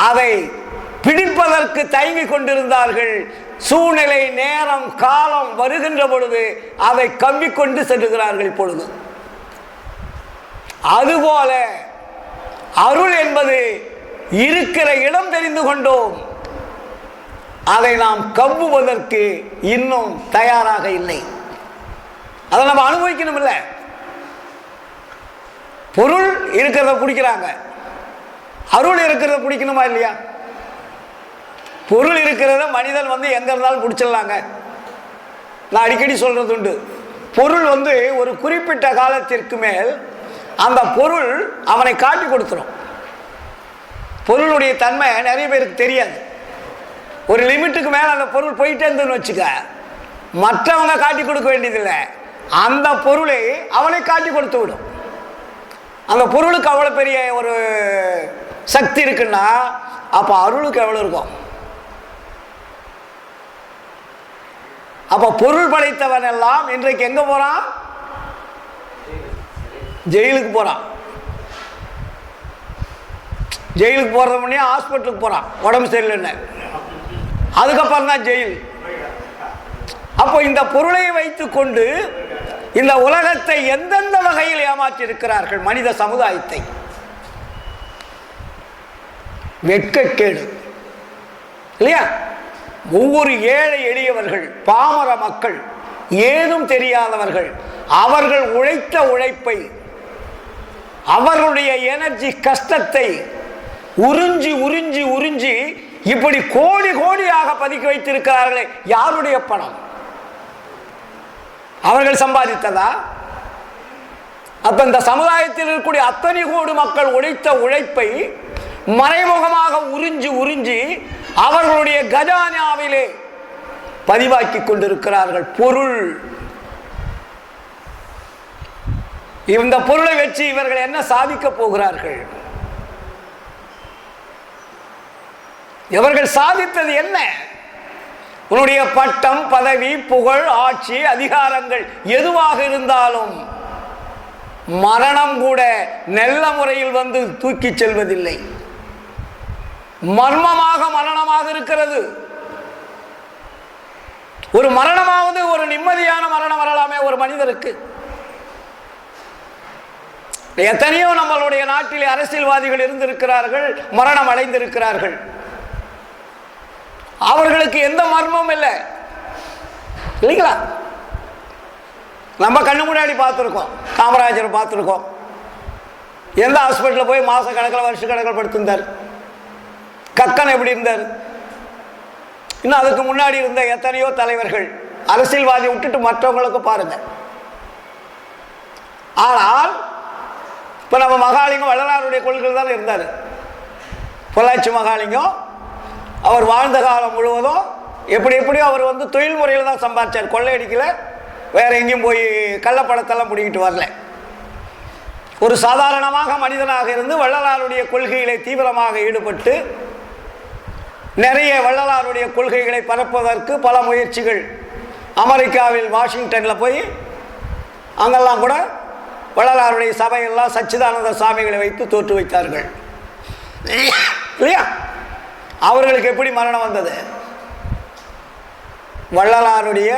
அதை பிடிப்பதற்கு தயங்கி கொண்டிருந்தார்கள். சூழ்நிலை, நேரம், காலம் வருகின்ற பொழுது அதை கவ்விக்கொண்டு செல்லுகிறார்கள். இப்பொழுது அதுபோல அருள் என்பது இருக்கிற இடம் தெரிந்து கொண்டோம், அதை நாம் கவ்வுவதற்கு இன்னும் தயாராக இல்லை. அதை நம்ம அனுபவிக்கணும். இல்லை, பொருள் இருக்கிறத பிடிக்கிறாங்க, அருள் இருக்கிறத பிடிக்கணுமா இல்லையா? பொருள் இருக்கிறத மனிதன் எங்க இருந்தாலும் பிடிச்சிடலாங்க. நான் அடிக்கடி சொல்றது உண்டு, பொருள் ஒரு குறிப்பிட்ட காலத்திற்கு மேல் அந்த பொருள் அவனை காட்டி கொடுத்துரும். பொருளுடைய தன்மை நிறைய பேருக்கு தெரியாது. ஒரு லிமிட்டுக்கு மேல அந்த பொருள் போயிட்டே இருந்துன்னு வச்சுக்க, மற்றவங்க காட்டி கொடுக்க வேண்டியதில்லை, அந்த பொருளை அவனை காட்டி கொடுத்து விடும். அந்த பொருளுக்கு அவ்வளவு பெரிய ஒரு சக்தி இருக்குன்னா அப்ப அருளுக்கு எவ்வளவு இருக்கும்? அப்ப பொருள் படைத்தவன் எல்லாம் இன்றைக்கு எங்க போறான்? ஜெயிலுக்கு போறான். ஜெயிலுக்கு போறது முன்னே ஹாஸ்பிட்டலுக்கு போறான், உடம்பு சரியில்லைன்னு. அதுக்கப்புறம் தான் ஜெயில். அப்போ இந்த பொருளை வைத்துக் கொண்டு இந்த உலகத்தை எந்தெந்த வகையில் ஏமாற்றி இருக்கிறார்கள் மனித சமுதாயத்தை. வெட்கக்கேடு இல்லையா? ஒவ்வொரு ஏழை எளியவர்கள், பாமர மக்கள், ஏதும் தெரியாதவர்கள், அவர்கள் உழைத்த உழைப்பை, அவர்களுடைய எனர்ஜி, கஷ்டத்தை உறிஞ்சி உறிஞ்சி உறிஞ்சி இப்படி கோடி கோடியாக பதுக்கி வைத்திருக்கிறார்களே, யாருடைய பணம்? அவர்கள் சம்பாதித்ததா? அப்ப இந்த சமுதாயத்தில் இருக்கக்கூடிய அத்தனை கோடி மக்கள் உழைத்த உழைப்பை மறைமுகமாக உறிஞ்சி உறிஞ்சி அவர்களுடைய கஜானாவிலே பதிவாக்கி கொண்டிருக்கிறார்கள் பொருள். இந்த பொருளை வச்சு இவர்கள் என்ன சாதிக்க போகிறார்கள்? இவர்கள் சாதித்தது என்ன? உன்னுடைய பட்டம், பதவி, புகழ், ஆட்சி, அதிகாரங்கள் எதுவாக இருந்தாலும் மரணம் கூட நல்ல முறையில் தூக்கி செல்வதில்லை. மர்மமாக மரணமாக இருக்கிறது. ஒரு மரணமாவது ஒரு நிம்மதியான மரணம் வரலாமே ஒரு மனிதருக்கு. எத்தனையோ நம்மளுடைய நாட்டிலே அரசியல்வாதிகள் இருந்திருக்கிறார்கள், மரணம் அடைந்திருக்கிறார்கள். அவர்களுக்கு எந்த மர்மமும் இல்லை இல்லைங்களா? நம்ம கண்ணு முன்னாடி பார்த்துருக்கோம். காமராஜர் பார்த்துருக்கோம். எந்த ஹாஸ்பிட்டலில் போய் மாச கணக்கில் வருஷ கணக்கில் படுத்திருந்தார். கக்கன் எப்படி இருந்தார்? இன்னும் அதுக்கு முன்னாடி இருந்த எத்தனையோ தலைவர்கள், அரசியல்வாதி விட்டுட்டு மற்றவங்களுக்கு பாருங்க. ஆனால் இப்ப நம்ம மகாலிங்கம் வள்ளலாருடைய கொள்கையில் தான் இருந்தார். பொள்ளாச்சி மகாலிங்கம் அவர் வாழ்ந்த காலம் முழுவதும் எப்படியோ அவர் தொழில் முறையில் தான் சம்பாதிச்சார். கொள்ளையடிக்கல, வேற எங்கேயும் போய் கள்ளப்படத்தெல்லாம் பிடிக்கிட்டு வரல. ஒரு சாதாரணமாக மனிதனாக இருந்து வள்ளலாருடைய கொள்கைகளை தீவிரமாக ஈடுபட்டு நிறைய வள்ளலாருடைய கொள்கைகளை பரப்புவதற்கு பல முயற்சிகள். அமெரிக்காவில் வாஷிங்டனில் போய் அங்கெல்லாம் கூட வள்ளலாருடைய சபையெல்லாம் சச்சிதானந்த சாமிகளை வைத்து தோற்று வைத்தார்கள் இல்லையா? அவர்களுக்கு எப்படி மரணம் வந்தது? வள்ளலாருடைய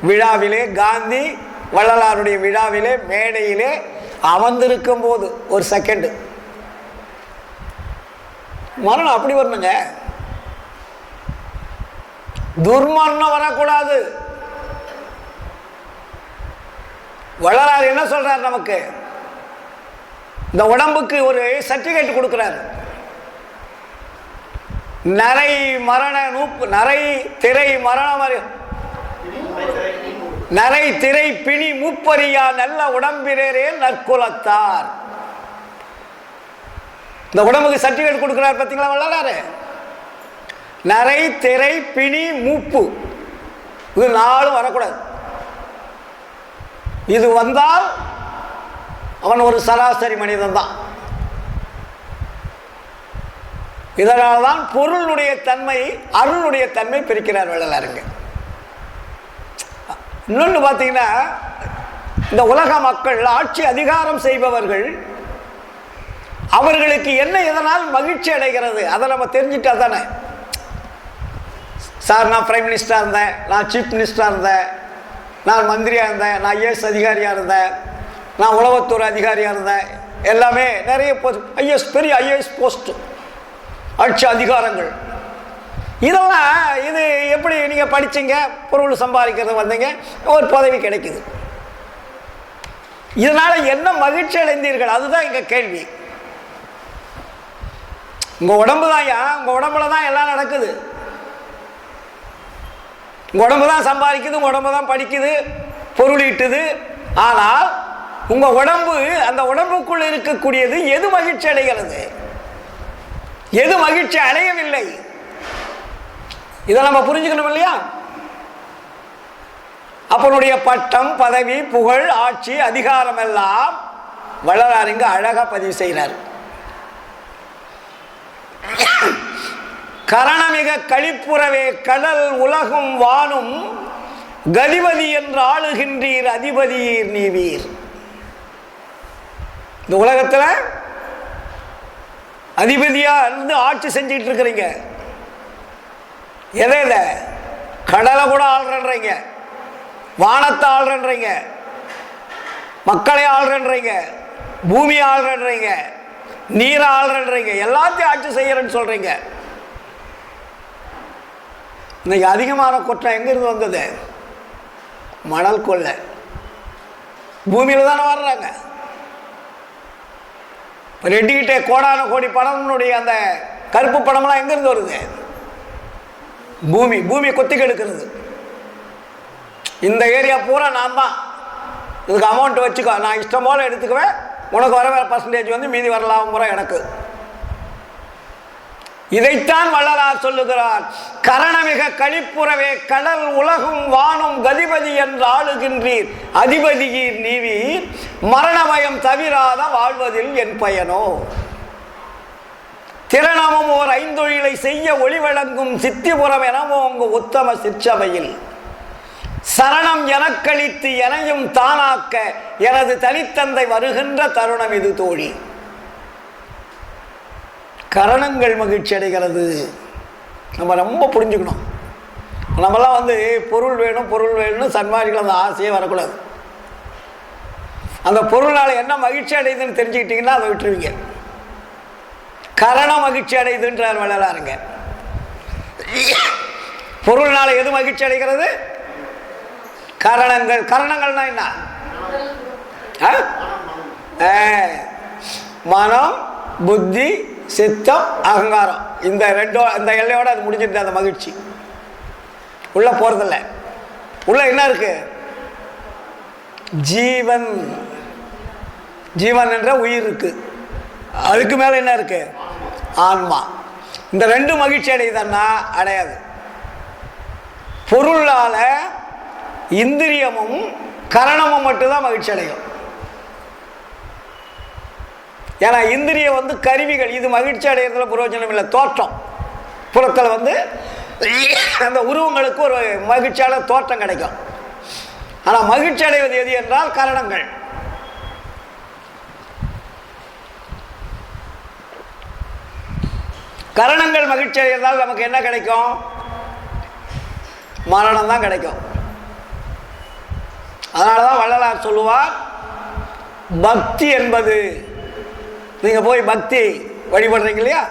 விழாவிலே, காந்தி வள்ளலாருடைய விழாவிலே மேடையிலே அமர்ந்திருக்கும் போது ஒரு செகண்ட் மரணம் அப்படி வரணுங்க. துர்மரணம் வரக்கூடாது. வள்ளலார் என்ன சொல்றார்? நமக்கு இந்த உடம்புக்கு ஒரு சர்டிபிகேட் கொடுக்கிறார். நரை மரண நூப்பு, நரை திரை மரண நரை திரை பிணி மூப்பரியா நல்ல உடம்பினரே நற்குலத்தார். இந்த உடம்புக்கு சர்டிபிகேட் கொடுக்கிறார் பார்த்தீங்களா வள்ளலாரு? நரை திரை பிணி மூப்பு, இது நாளும் வரக்கூடாது. இது வந்தால் அவன் ஒரு சராசரி மனிதன் தான். இதனால்தான் பொருளுடைய தன்மை, அருளுடைய தன்மை பிரிக்கிறார் வள்ளலாருங்க. இன்னொன்று பார்த்தீங்கன்னா, இந்த உலக மக்கள், ஆட்சி அதிகாரம் செய்பவர்கள், அவர்களுக்கு என்ன இதனால் மகிழ்ச்சி அடைகிறது அதை நம்ம தெரிஞ்சுட்டா தானே. சார் நான் பிரைம் மினிஸ்டராக இருந்தேன், நான் சீஃப் மினிஸ்டராக இருந்தேன், நான் மந்திரியாக இருந்தேன், நான் ஐஏஎஸ் அதிகாரியாக இருந்தேன், நான் உளவுத்துறை அதிகாரியாக இருந்தேன், எல்லாமே நிறைய பெரிய ஐஏஎஸ் போஸ்ட், ஆட்சி அதிகாரங்கள், இதெல்லாம் இது எப்படி நீங்கள் படிச்சிங்க, பொருள் சம்பாதிக்கிறது வந்தீங்க, ஒரு பதவி கிடைக்குது, இதனால் என்ன மகிழ்ச்சி அடைந்தீர்கள்? அதுதான் எங்கள் கேள்வி. உங்கள் உடம்பு தான்யா, உங்கள் உடம்புல தான் எல்லாம் நடக்குது. உங்கள் உடம்பு தான் சம்பாதிக்குது, உங்கள் உடம்பு தான் படிக்குது, பொருள் ஈட்டுது. ஆனால் உங்கள் உடம்பு, அந்த உடம்புக்குள் இருக்கக்கூடியது எது மகிழ்ச்சி அடைகிறது, எது மகிழ்ச்சி அடையவில்லை? இதை நம்ம புரிஞ்சுக்கணும் இல்லையா? அப்பனுடைய பட்டம், பதவி, புகழ், ஆட்சி, அதிகாரம் எல்லாம் வள்ளலார் இங்கு அழகா பதிவு செய்கிறார். கரணமிக கழிப்புறவே கடல் உலகும் வானும் கதிபதி என்று ஆளுகின்றீர் அதிபதியீர் நீவீர். இந்த உலகத்தில் அதிபதியா இருந்து ஆட்சி செஞ்சுட்டு இருக்கிறீங்க. எதை எதை? கடலை கூட ஆள்றீங்க, வானத்தை ஆள்றீங்க, மக்களை ஆள்றீங்க, பூமியை ஆள்றீங்க, நீரை ஆள்றீங்க, எல்லாத்தையும் ஆட்சி செய்யறேன்னு சொல்றீங்க. இன்னைக்கு அதிகமான குற்றம் எங்கிருந்து வந்தது? மணல் கொள்ளை. பூமியில் தானே வர்றாங்க. ரெட்டிக்கிட்டே கோடான கோடி பணம்னுடைய அந்த கருப்பு பணம்லாம் எங்கிருந்து வருது? பூமி கொத்தி கெடுக்கிறது. இந்த ஏரியா பூரா நான் தான், இதுக்கு அமௌண்ட் வச்சுக்கோ, நான் இஷ்டம் போல எடுத்துக்குவேன், உனக்கு வர பர்சன்டேஜ் வந்து மீதி வரலாம் முறை எனக்கு. இதைத்தான் வள்ளலார் சொல்லுகிறார். கரணமிக கழிப்புறவே கடல் உலகும் வானும் கதிபதி என்று ஆளுகின்றீர் அதிபதியீர் நீவீர் மரணமயம் தவிராத வாழ்வதில் என் பயனோ. திறனமும் ஓர் ஐந்தொழிலை செய்ய ஒளிவழங்கும் சித்திபுரம் எனவோங்கு உத்தம சிற்சபையில் சரணம் எனக்களித்து எனையும் தானாக்க எனது தனித்தந்தை வருகின்ற தருணம் இது தோழி. கரணங்கள் மகிழ்ச்சி அடைகிறது. நம்ம ரொம்ப புரிஞ்சுக்கணும். நம்மலாம் வந்து பொருள் வேணும் பொருள் வேணும்னு சன்மார்க்கில் அந்த ஆசையே வரக்கூடாது. அந்த பொருளால் என்ன மகிழ்ச்சி அடையுதுன்னு தெரிஞ்சுக்கிட்டிங்கன்னா அதை விட்டுருவீங்க. கரண மகிழ்ச்சி அடையுதுன்றார் வள்ளலாருங்க. பொருள்னால எது மகிழ்ச்சி அடைகிறது? கரணங்கள். கரணங்கள்னா என்ன? மனம், புத்தி, சித்தம், அகங்காரம். இந்த எல்லையோட அது முடிஞ்சிட்டு அந்த மகிழ்ச்சி உள்ள போறதில்ல. உள்ள என்ன இருக்கு? ஜீவன். ஜீவன் என்ற உயிர் இருக்கு. அதுக்கு மேல என்ன இருக்கு? ஆன்மா. இந்த ரெண்டு மகிழ்ச்சி அடையுதுன்னா அடையாது. பொருளால இந்திரியமும் கரணமும் மட்டும்தான் மகிழ்ச்சி அடையும். ஏன்னா இந்திரியம் வந்து கருவிகள். இது மகிழ்ச்சி அடைகிறதுல பிரயோஜனம் இல்லை. தோற்றம் புறத்தில் வந்து அந்த உருவங்களுக்கு ஒரு மகிழ்ச்சியான தோற்றம் கிடைக்கும். ஆனால் மகிழ்ச்சி அடைவது எது என்றால் கரணங்கள். கரணங்கள் மகிழ்ச்சி அடைவதால் நமக்கு என்ன கிடைக்கும்? மரணம் தான் கிடைக்கும். அதனாலதான் வள்ளலார் சொல்லுவார், பக்தி என்பது, நீங்க போய் பக்தி வழிபடுறீங்க இல்லையா,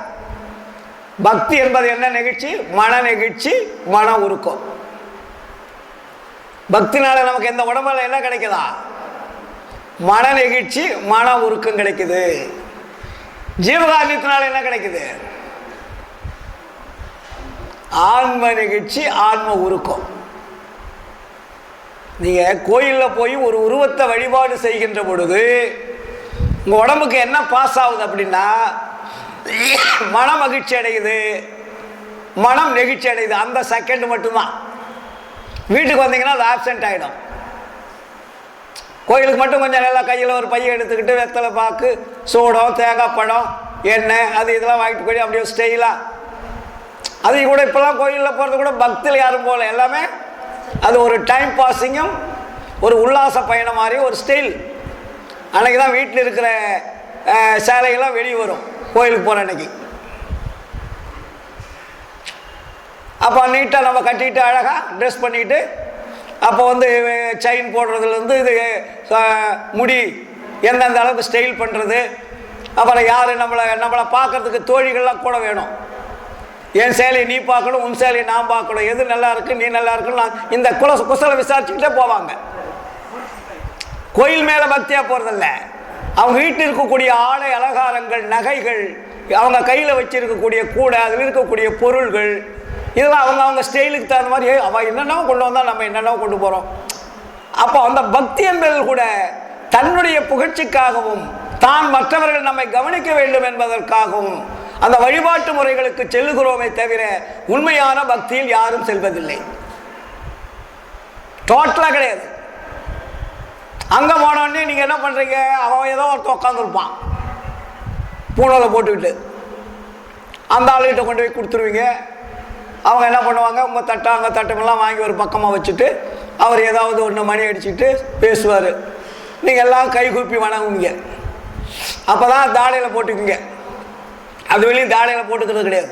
பக்தி என்பது என்ன நிகழ்ச்சி? மன நிகழ்ச்சி, மன உருக்கம். பக்தினால நமக்கு எந்த உடம்புல என்ன கிடைக்குதா? மன நிகழ்ச்சி, மன உருக்கம் கிடைக்குது. ஜீவகாரணத்தினால என்ன கிடைக்குது? ஆன்ம நிகழ்ச்சி, ஆன்ம உருக்கம். நீங்க கோயிலில் போய் ஒரு உருவத்தை வழிபாடு செய்கின்ற பொழுது உங்க உடம்புக்கு என்ன பாஸ் ஆகுது அப்படின்னா மன மகிழ்ச்சி அடையுது, மனம் நெகிழ்ச்சி அடையுது. அந்த செகண்ட் மட்டும்தான். வீட்டுக்கு வந்தீங்கன்னா அது ஆப்சென்ட் ஆகிடும். கோயிலுக்கு மட்டும் கொஞ்சம் நல்லா கையில் ஒரு பையை எடுத்துக்கிட்டு வெத்தலை பாக்கு, சூடம், தேங்காய் பழம், எண்ணெய், அது இதெல்லாம் வாங்கிட்டு போய் அப்படியே ஸ்டைலாக, அது கூட இப்போலாம் கோயிலில் போகிறது கூட பக்தியில் யாரும் போகல. எல்லாமே அது ஒரு டைம் பாஸிங்கும் ஒரு உல்லாச பயணம் மாதிரி ஒரு ஸ்டைல். அன்றைக்கி தான் வீட்டில் இருக்கிற சேலைகள்லாம் வெளியே வரும் கோயிலுக்கு போகிற அன்னைக்கு. அப்போ நீட்டாக நம்ம கட்டிக்கிட்டு அழகாக ட்ரெஸ் பண்ணிக்கிட்டு, அப்போ வந்து செயின் போடுறதுலேருந்து இது முடி எந்தெந்த அளவுக்கு ஸ்டைல் பண்ணுறது, அப்புறம் யார் நம்மளை பார்க்குறதுக்கு தோழிகள்லாம் கூட வேணும். என் சேலையை நீ பார்க்கணும், உன் சேலையை நான் பார்க்கணும், எது நல்லா இருக்கு நீ நல்லா இருக்குன்னு இந்த குசலை விசாரிச்சுக்கிட்டே போவாங்க. கோயில் மேலே பக்தியாக போகிறதில்ல, அவங்க வீட்டில் இருக்கக்கூடிய ஆடை அலங்காரங்கள், நகைகள், அவங்க கையில் வச்சிருக்கக்கூடிய கூடை, அதில் இருக்கக்கூடிய பொருள்கள், இதெல்லாம் அவங்க ஸ்டைலுக்கு தகுந்த மாதிரி அவள் என்னென்ன கொண்டு வந்தால் நம்ம என்னென்ன கொண்டு போகிறோம். அப்போ அந்த பக்தி என்பது கூட தன்னுடைய புகழ்ச்சிக்காகவும் தான் மற்றவர்கள் நம்மை கவனிக்க வேண்டும் என்பதற்காகவும் அந்த வழிபாட்டு முறைகளுக்கு செல்லுகிறோமே தவிர உண்மையான பக்தியில் யாரும் செல்வதில்லை. டோட்டலாக கிடையாது. அங்கே போனோடனே நீங்கள் என்ன பண்ணுறீங்க, அவன் ஏதோ ஒருத்தர் உட்காந்துருப்பான் பூனலை போட்டுக்கிட்டு, அந்த ஆளுகிட்ட கொண்டு போய் கொடுத்துருவீங்க. அவங்க என்ன பண்ணுவாங்க, உங்கள் அங்கே தட்டமெல்லாம் வாங்கி ஒரு பக்கமாக வச்சுட்டு அவர் ஏதாவது ஒன்று மணி அடிச்சுட்டு பேசுவார். நீங்கள் எல்லாம் கை கூப்பி வணங்குவீங்க. அப்போ தான் தாடையில் போட்டுக்குங்க. அது வெளியும் தாடையில் போட்டுக்கிறது கிடையாது.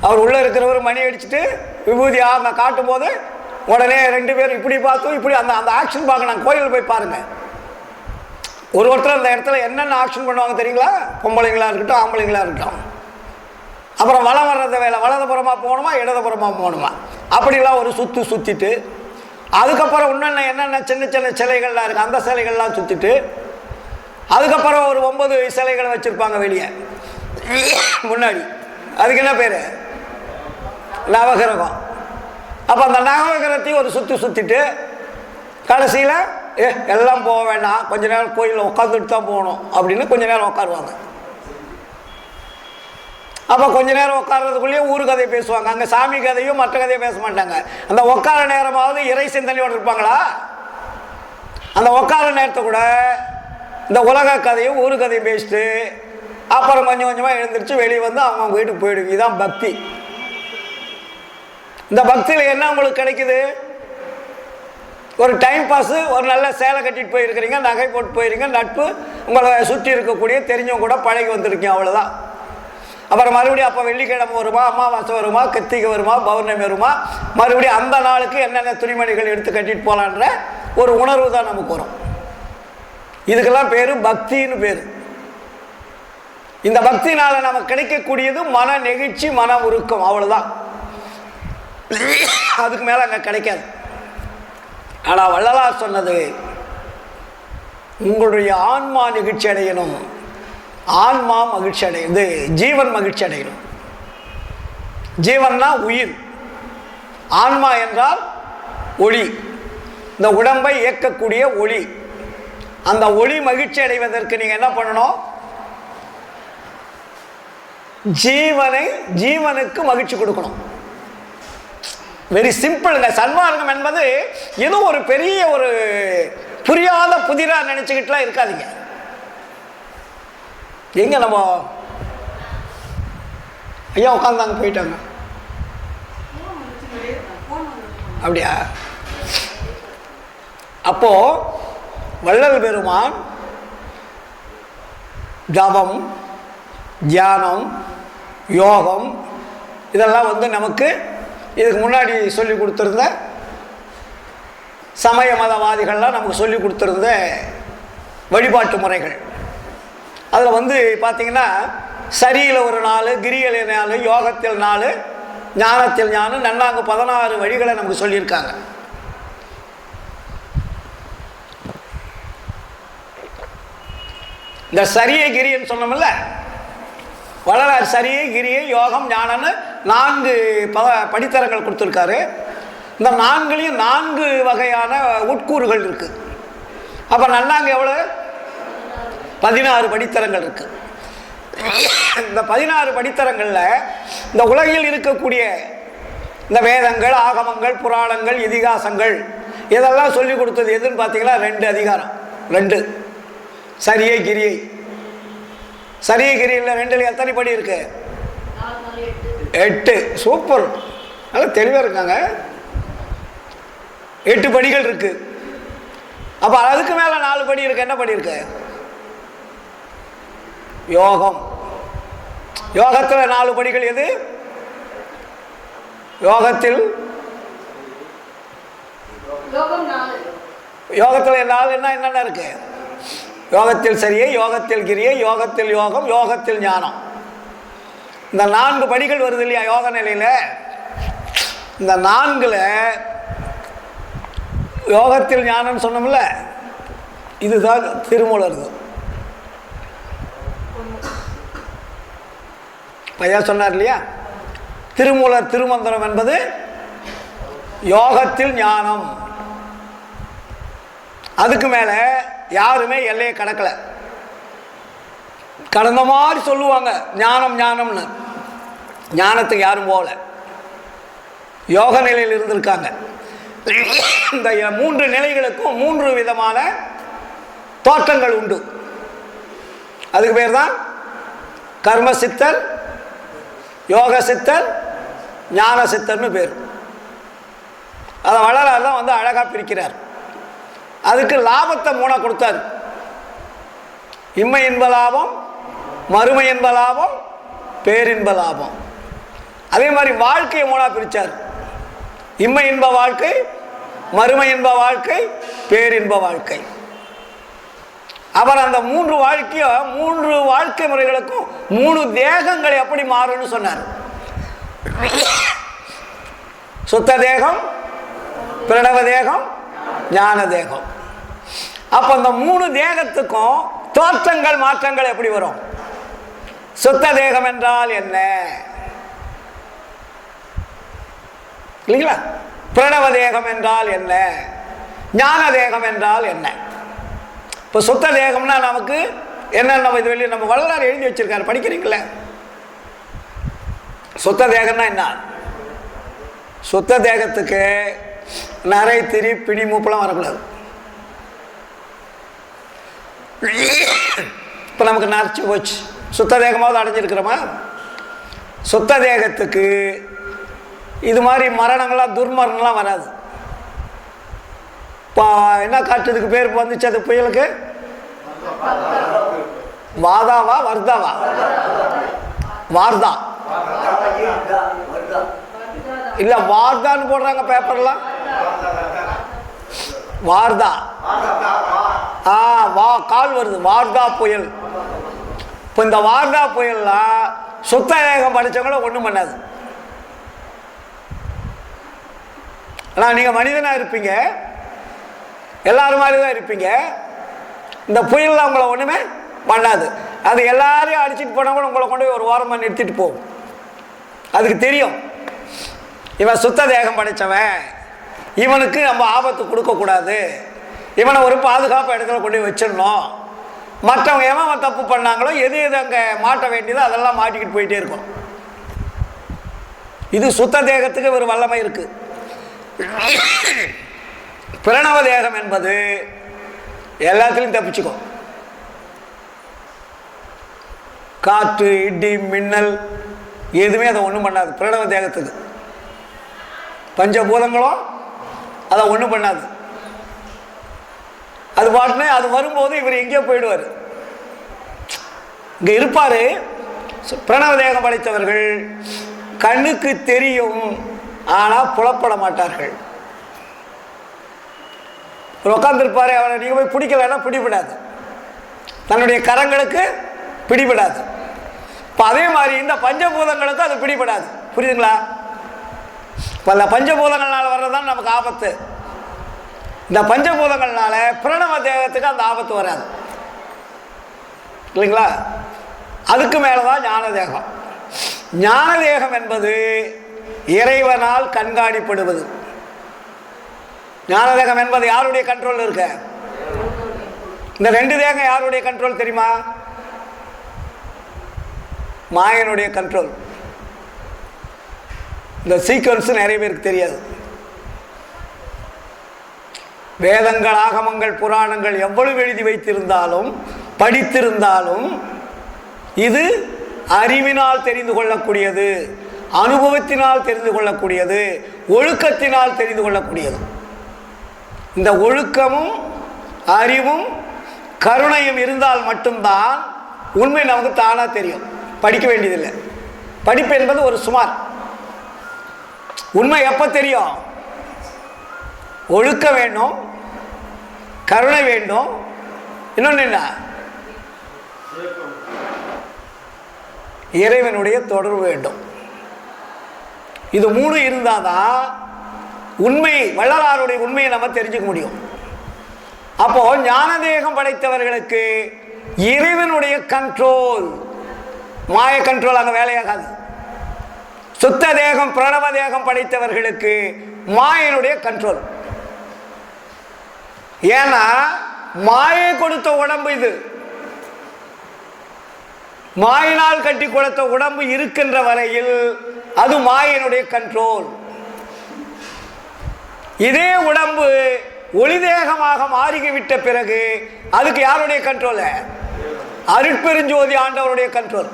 அவர் உள்ளே இருக்கிறவர் மணி அடிச்சுட்டு விபூதி அங்கே காட்டும் போது உடனே 2 பேரும் இப்படி பார்த்தோம், இப்படி அந்த ஆக்ஷன் பார்க்கணும். கோயிலில் போய் பாருங்கள், ஒருத்தர் அந்த இடத்துல என்னென்ன ஆக்ஷன் பண்ணுவாங்க தெரியுங்களா? பொம்பளைங்களாக இருக்கட்டும், ஆம்பளைங்களாக இருக்கட்டும். அப்புறம் வலம் வர்றத வேலை, வலதுபுறமாக போகணுமா இடதுபுறமாக போகணுமா, அப்படிலாம் ஒரு சுற்றிட்டு அதுக்கப்புறம் இன்னொன்று என்னென்ன சின்ன சின்ன சிலைகள்லாம் இருக்குது, அந்த சிலைகள்லாம் சுற்றிட்டு அதுக்கப்புறம் ஒரு 9 சிலைகளை வச்சுருப்பாங்க வெளியே முன்னாடி. அதுக்கு என்ன பேர்? நவகிரகம். அப்போ அந்த நவகிரகத்தையும் ஒரு சுற்றிட்டு கடைசியில் எல்லாம் போக வேண்டாம், கொஞ்ச நேரம் கோயிலில் உட்காந்துட்டு தான் போகணும் அப்படின்னு கொஞ்ச நேரம் உட்காருவாங்க. அப்போ கொஞ்ச நேரம் உட்கார்றதுக்குள்ளேயே ஊர் கதையை பேசுவாங்க. அங்கே சாமி கதையும் மற்ற கதையும் பேச மாட்டாங்க. அந்த உட்கார நேரமாவது இறை சிந்தனையோடு இருப்பாங்களா? அந்த உட்கார நேரத்தை கூட இந்த உலக கதையும் ஊர் கதையும் பேசிட்டு அப்புறம் கொஞ்சம் கொஞ்சமாக எழுந்திரிச்சு வெளியே வந்து அவங்க வீட்டுக்கு போயிடுங்க. இதுதான் பக்தி. இந்த பக்தியில் என்ன உங்களுக்கு கிடைக்குது? ஒரு டைம் பாஸு, ஒரு நல்ல சேலை கட்டிட்டு போயிருக்கிறீங்க, நகை போட்டு போயிருங்க, நட்பு, உங்களை சுற்றி இருக்கக்கூடிய தெரிஞ்சவங்க கூட பழகி வந்துருக்கீங்க, அவ்வளோதான். அப்புறம் மறுபடியும் அப்போ வெள்ளிக்கிழமை வருமா, அமாவாசை வருமா, கிருத்திகை வருமா, பௌர்ணமி வருமா, மறுபடியும் அந்த நாளுக்கு என்னென்ன துணிமணிகள் எடுத்து கட்டிட்டு போகலான்ற ஒரு உணர்வு தான் நமக்கு வரும். இதுக்கெல்லாம் பேர் பக்தின்னு பேர். இந்த பக்தினால் நமக்கு கிடைக்கக்கூடியது மன நெகிழ்ச்சி, மன உருக்கம், அவ்வளோதான். அதுக்கு மேலே அங்கே கிடைக்காது. ஆனால் வள்ளலார் சொன்னது, உங்களுடைய ஆன்மா நெகிழ்ச்சி அடையணும், ஆன்மா மகிழ்ச்சி அடையுது, ஜீவன் மகிழ்ச்சி அடையணும். ஜீவன்னா உயிர், ஆன்மா என்றால் ஒளி, இந்த உடம்பை இயக்கக்கூடிய ஒளி. அந்த ஒளி மகிழ்ச்சி அடைவதற்கு நீங்கள் என்ன பண்ணணும்? ஜீவனுக்கு மகிழ்ச்சி கொடுக்கணும். வெரி சிம்பிளுங்க. சன்மார்க்கம் என்பது ஏதோ ஒரு பெரிய ஒரு புரியாத புதிரா நினைச்சுக்கிட்டுலாம் இருக்காதீங்க. எங்க நம்ம ஐயா உட்காந்தாங்க போயிட்டாங்க, அப்படியா? அப்போ வள்ளல் பெருமான் ஜபம், தியானம், யோகம் இதெல்லாம் நமக்கு இதுக்கு முன்னாடி சொல்லி கொடுத்துருந்த சமய மதவாதிகள்லாம் நமக்கு சொல்லி கொடுத்துருந்த வழிபாட்டு முறைகள். அதில் பார்த்தீங்கன்னா சரியில் ஒரு 4, கிரியில் 4, யோகத்தில் 4, ஞானத்தில் ஞானம், நன்னாங்க 16 வழிகளை நமக்கு சொல்லியிருக்காங்க. இந்த சரியை கிரின்னு சொன்னோம்ல, வள்ளலார் சரியை கிரியை யோகம் ஞானம்னு 4 படித்தரங்கள் கொடுத்துருக்காரு. இந்த 4லையும் 4 வகையான உட்கூறுகள் இருக்கு. அப்போ நன்னாங்க எவ்வளோ? 16 படித்தரங்கள் இருக்கு. இந்த 16 படித்தரங்களில் இந்த உலகில் இருக்கக்கூடிய இந்த வேதங்கள், ஆகமங்கள், புராணங்கள், இதிகாசங்கள் இதெல்லாம் சொல்லி கொடுத்தது எதுன்னு பார்த்தீங்கன்னா 2 அதிகாரம். 2 சரியை கிரியை. சரியை கிரியில் 2ல் எத்தனை படி இருக்கு? 8. சூப்பர், நல்லா தெளிவாக இருக்காங்க. 8 படிகள் இருக்கு. அப்போ அதுக்கு மேலே 4 படி இருக்கு. என்ன படி இருக்கு? யோகம். யோகத்தில் 4 படிகள் எது? யோகத்தில் யோகத்தில் என்னென்ன இருக்கு? யோகத்தில் சரியை, யோகத்தில் கிரியை, யோகத்தில் யோகம், யோகத்தில் ஞானம். இந்த 4 படிகள் வருது இல்லையா யோக நிலையில்? இந்த 4ல் யோகத்தில் ஞானம் சொன்னோம்ல, இதுதான் திருமூலர். ஐயா சொன்னார் இல்லையா, திருமூலர் திருமந்திரம் என்பது யோகத்தில் ஞானம். அதுக்கு மேலே யாருமே எல்லையை கடக்கலை. கடந்த மாதிரி சொல்லுவாங்க ஞானம் ஞானம்னு. ஞானத்துக்கு யாரும் போகல, யோக நிலையில் இருந்திருக்காங்க. இந்த 3 நிலைகளுக்கும் 3 விதமான தோற்றங்கள் உண்டு. அதுக்கு பேர் தான் கர்ம சித்தர், யோக சித்தர், ஞான சித்தர்னு பேர். அதை வள்ளலார் தான் வந்து அழகாக பிரிக்கிறார். அதுக்கு லாபத்தை 3 கொடுத்தார். இம்மை இன்ப லாபம், மறுமை இன்ப லாபம், பேரின்ப லாபம். அதே மாதிரி வாழ்க்கையை 3 பிரித்தார். இம்மை இன்ப வாழ்க்கை, மறுமை இன்ப வாழ்க்கை, பேரின்ப வாழ்க்கை. அவர் அந்த 3 வாழ்க்கையும் 3 வாழ்க்கை முறைகளுக்கும் 3 தேகங்கள் எப்படி மாறும்னு சொன்னார். சுத்த தேகம், பிரணவ தேகம், ஞான தேகம். அப்போ அந்த 3 தேகத்துக்கும் தோற்றங்கள் மாற்றங்கள் எப்படி வரும்? சுத்த தேகம் என்றால் என்ன இல்லைங்களா? பிரணவ தேகம் என்றால் என்ன? ஞான தேகம் என்றால் என்ன? இப்போ சுத்த தேகம்னா நமக்கு என்னென்ன இது வெளியே நம்ம வள்ளலார் எழுதி வச்சிருக்காரு, படிக்கிறீங்களே. சுத்த தேகம்னா என்ன? சுத்த தேகத்துக்கு நரை, திரி, பிடி, மூப்பெல்லாம் வரக்கூடாது. இப்போ நமக்கு நரைச்சி போச்சு, சுத்த தேகமாவது அடைஞ்சிருக்கிறோமா? சுத்த தேகத்துக்கு இது மாதிரி மரணங்கள்லாம் துர்மரணம்லாம் வராது. இப்போ என்ன காட்டுறதுக்கு பேர் வந்துச்சு அது புயலுக்கு? வாதாவா வர்தாவா? வார்தா இல்லை, வார்தான்னு போடுறாங்க பேப்பர்லாம். வார்தா, கால் வருது, வார்தா புயல். இப்போ இந்த வார்தா புயல்லாம் சுத்த வேகம் படித்தவங்கள ஒன்றும் பண்ணாது. ஆனால் நீங்கள் மனிதனாக இருப்பீங்க, எல்லாரும் மாதிரி தான் இருப்பீங்க. இந்த புயல்லாம் உங்களை ஒன்றுமே பண்ணாது. அது எல்லாரையும் அடிச்சுட்டு போனால் கூட உங்களை கொண்டு போய் ஒரு ஓரமாக நிறுத்திட்டு போகும். அதுக்கு தெரியும் இவன் சுத்த தேகம் படைத்தவன், இவனுக்கு நம்ம ஆபத்து கொடுக்கக்கூடாது, இவனை ஒரு பாதுகாப்பு இடத்துல கொண்டு போய் வச்சிடணும். மற்றவங்க எவன் தப்பு பண்ணாங்களோ எது எது அங்கே மாட்ட வேண்டியதோ அதெல்லாம் மாட்டிக்கிட்டு போயிட்டே இருக்கும். இது சுத்த தேகத்துக்கு ஒரு வல்லமை இருக்கு. பிரணவ தேகம் என்பது எல்லாத்துலையும் தப்பிச்சுக்கும். காற்று, இடி, மின்னல் எதுவுமே அதை ஒன்றும் பண்ணாது. பிரணவ தேகத்துக்கு பஞ்சபூதங்களும் அதை ஒன்றும் பண்ணாது. அது பாட்டுனே அது வரும்போது இவர் எங்கேயோ போயிடுவார், இங்கே இருப்பார். பிரணவ தேகம் படைத்தவர்கள் கண்ணுக்கு தெரியும், ஆனால் புலப்பட மாட்டார்கள். உட்காந்துருப்பார், அவரை நீங்கள் போய் பிடிக்கலைன்னா பிடிபடாது, தன்னுடைய கரங்களுக்கு பிடிபடாது. இப்போ அதே மாதிரி இந்த பஞ்சபூதங்களுக்கும் அது பிடிபடாது. புரியுதுங்களா? பல பஞ்சபூதங்கள்னால வர்றதுதான் நமக்கு ஆபத்து. இந்த பஞ்சபூதங்கள்னால பிரணவ தேகத்துக்கு அந்த ஆபத்து வராது, இல்லைங்களா? அதுக்கு மேலதான் ஞான தேகம். ஞான தேகம் என்பது இறைவனால் கண்காணிப்படுவது. ஞான தேகம் என்பது யாருடைய கண்ட்ரோல் இருக்க? இந்த 2 தேகம் யாருடைய கண்ட்ரோல் தெரியுமா? மாயனுடைய கண்ட்ரோல். இந்த சீக்வன்ஸ் நிறைய பேருக்கு தெரியாது. வேதங்கள், ஆகமங்கள், புராணங்கள் எவ்வளவு எழுதி வைத்திருந்தாலும் படித்திருந்தாலும் இது அறிவினால் தெரிந்து கொள்ளக்கூடியது, அனுபவத்தினால் தெரிந்து கொள்ளக்கூடியது, ஒழுக்கத்தினால் தெரிந்து கொள்ளக்கூடியது. இந்த ஒழுக்கமும் அறிவும் கருணையும் இருந்தால் மட்டும்தான் உண்மை நமக்கு தானாக தெரியும். படிக்க வேண்டியதில்லை. படிப்பு என்பது ஒரு சுமார். உண்மை எப்போ தெரியும்? ஒழுக்க வேண்டும், கருணை வேண்டும், இன்னொன்று என்ன, இறைவனுடைய தொடர்பு வேண்டும். இது மூணு இருந்தாதான் உண்மை, வள்ளலாருடைய உண்மையை நம்ம தெரிஞ்சுக்க முடியும். அப்போ ஞான தேகம் படைத்தவர்களுக்கு இறைவனுடைய கண்ட்ரோல், மாய கண்ட்ரோல் அங்கே வேலையாகாது. சுத்த தேகம் பிரணவ தேகம் படைத்தவர்களுக்கு மாயனுடைய கண்ட்ரோல். ஏன்னா மாயை கொடுத்த உடம்பு இது, மாயினால் கட்டி கொடுத்த உடம்பு இருக்கின்ற வரையில் அது மாயனுடைய கண்ட்ரோல். இதே உடம்பு ஒளி தேகமாக மாறிவிட்ட பிறகு அதுக்கு யாருடைய கண்ட்ரோல்? அருட்பெருஞ்சோதி ஆண்டவருடைய கண்ட்ரோல்.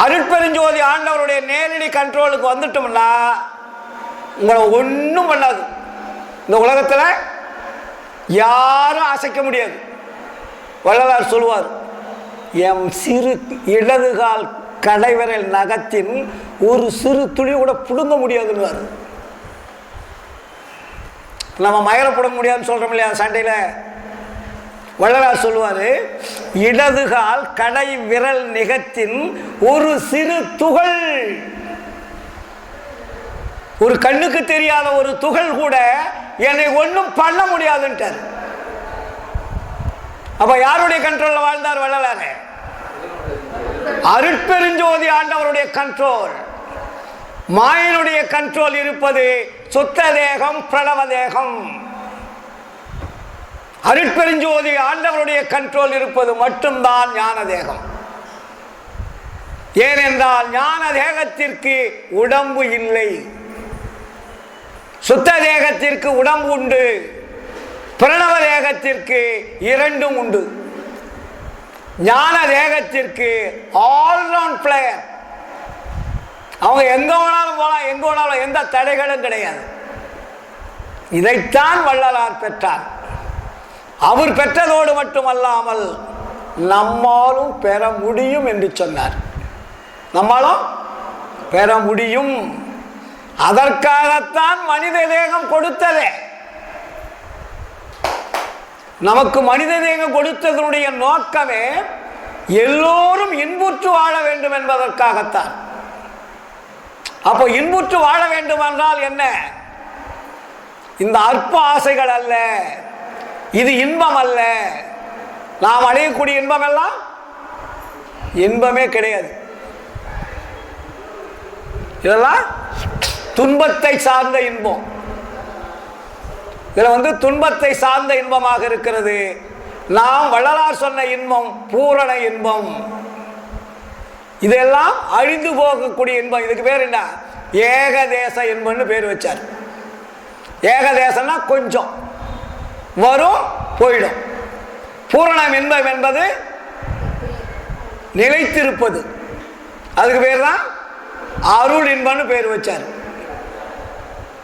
அருட்பெருஞ்சோதி ஆண்டவருடைய நேரடி கண்ட்ரோலுக்கு வந்துட்டோம்னா உங்களை ஒன்றும் பண்ணாது. இந்த உலகத்தில் யாரும் அசைக்க முடியாது. வள்ளலார் சொல்வார், எம் சிறு இடதுகால் கடைவிரல் நகத்தின் ஒரு சிறு துளி கூட புடுங்க முடியாதுன்னு. நம்ம மயிர புடுங்க முடியாதுன்னு சொல்கிறோம் இல்லையா சண்டையில். வள்ளலார் சொல்லுவார், இடதுகால் கடை விரல் நிகத்தின் ஒரு சிறு துகள், ஒரு கண்ணுக்கு தெரியாத ஒரு துகள் கூட என்னை ஒன்றும் பண்ண முடியாதுன்ட்டார். அப்ப யாருடைய கண்ட்ரோல்ல வாழ்ந்தார் வள்ளலார்? அருட்பெருஞ்சோதி ஆண்டவருடைய கண்ட்ரோல். மாயனுடைய கண்ட்ரோல் இருப்பது சுத்த தேகம் பிரணவ தேகம். அருட்பெருஞ்சோதி ஆண்டவருடைய கண்ட்ரோல் இருப்பது மட்டும்தான் ஞான தேகம். ஏனென்றால் ஞான தேகத்திற்கு உடம்பு இல்லை, சுத்த தேகத்திற்கு உடம்பு உண்டு, பிரணவ தேகத்திற்கு இரண்டும் உண்டு. ஞான தேகத்திற்கு ஆல்ரவுண்ட் பிளேயர், அவங்க எங்க வேணாலும் போலாம், எங்க வேணாலும், எந்த தடைகளும் கிடையாது. இதைத்தான் வள்ளலார் பெற்றார். அவர் பெற்றதோடு மட்டுமல்லாமல் நம்மாலும் பெற முடியும் என்று சொன்னார். நம்மாலும் பெற முடியும். அதற்காகத்தான் மனித தேகம் கொடுத்ததே. நமக்கு மனித தேகம் கொடுத்ததனுடைய நோக்கமே எல்லோரும் இன்புற்று வாழ வேண்டும் என்பதற்காகத்தான். அப்போ இன்புற்று வாழ வேண்டும் என்றால் என்ன? இந்த அற்ப ஆசைகள் அல்ல, இது இன்பம் அல்ல. நாம் அடையக்கூடிய இன்பம் எல்லாம் இன்பமே கிடையாது. இதெல்லாம் துன்பத்தை சார்ந்த இன்பம். இதுல துன்பத்தை சார்ந்த இன்பமாக இருக்கிறது. நாம் வள்ளலார் சொன்ன இன்பம் பூரண இன்பம். இதெல்லாம் அழிந்து போகக்கூடிய இன்பம். இதுக்கு பேர் என்ன? ஏகதேச இன்பம்னு பேர் வச்சார். ஏகதேசம்னா கொஞ்சம் வரும் போயிடும். பூரணம் இன்பம் என்பது நிலைத்திருப்பது. அதுக்கு பேர் தான் அருள் இன்பம்னு பேர் வச்சார்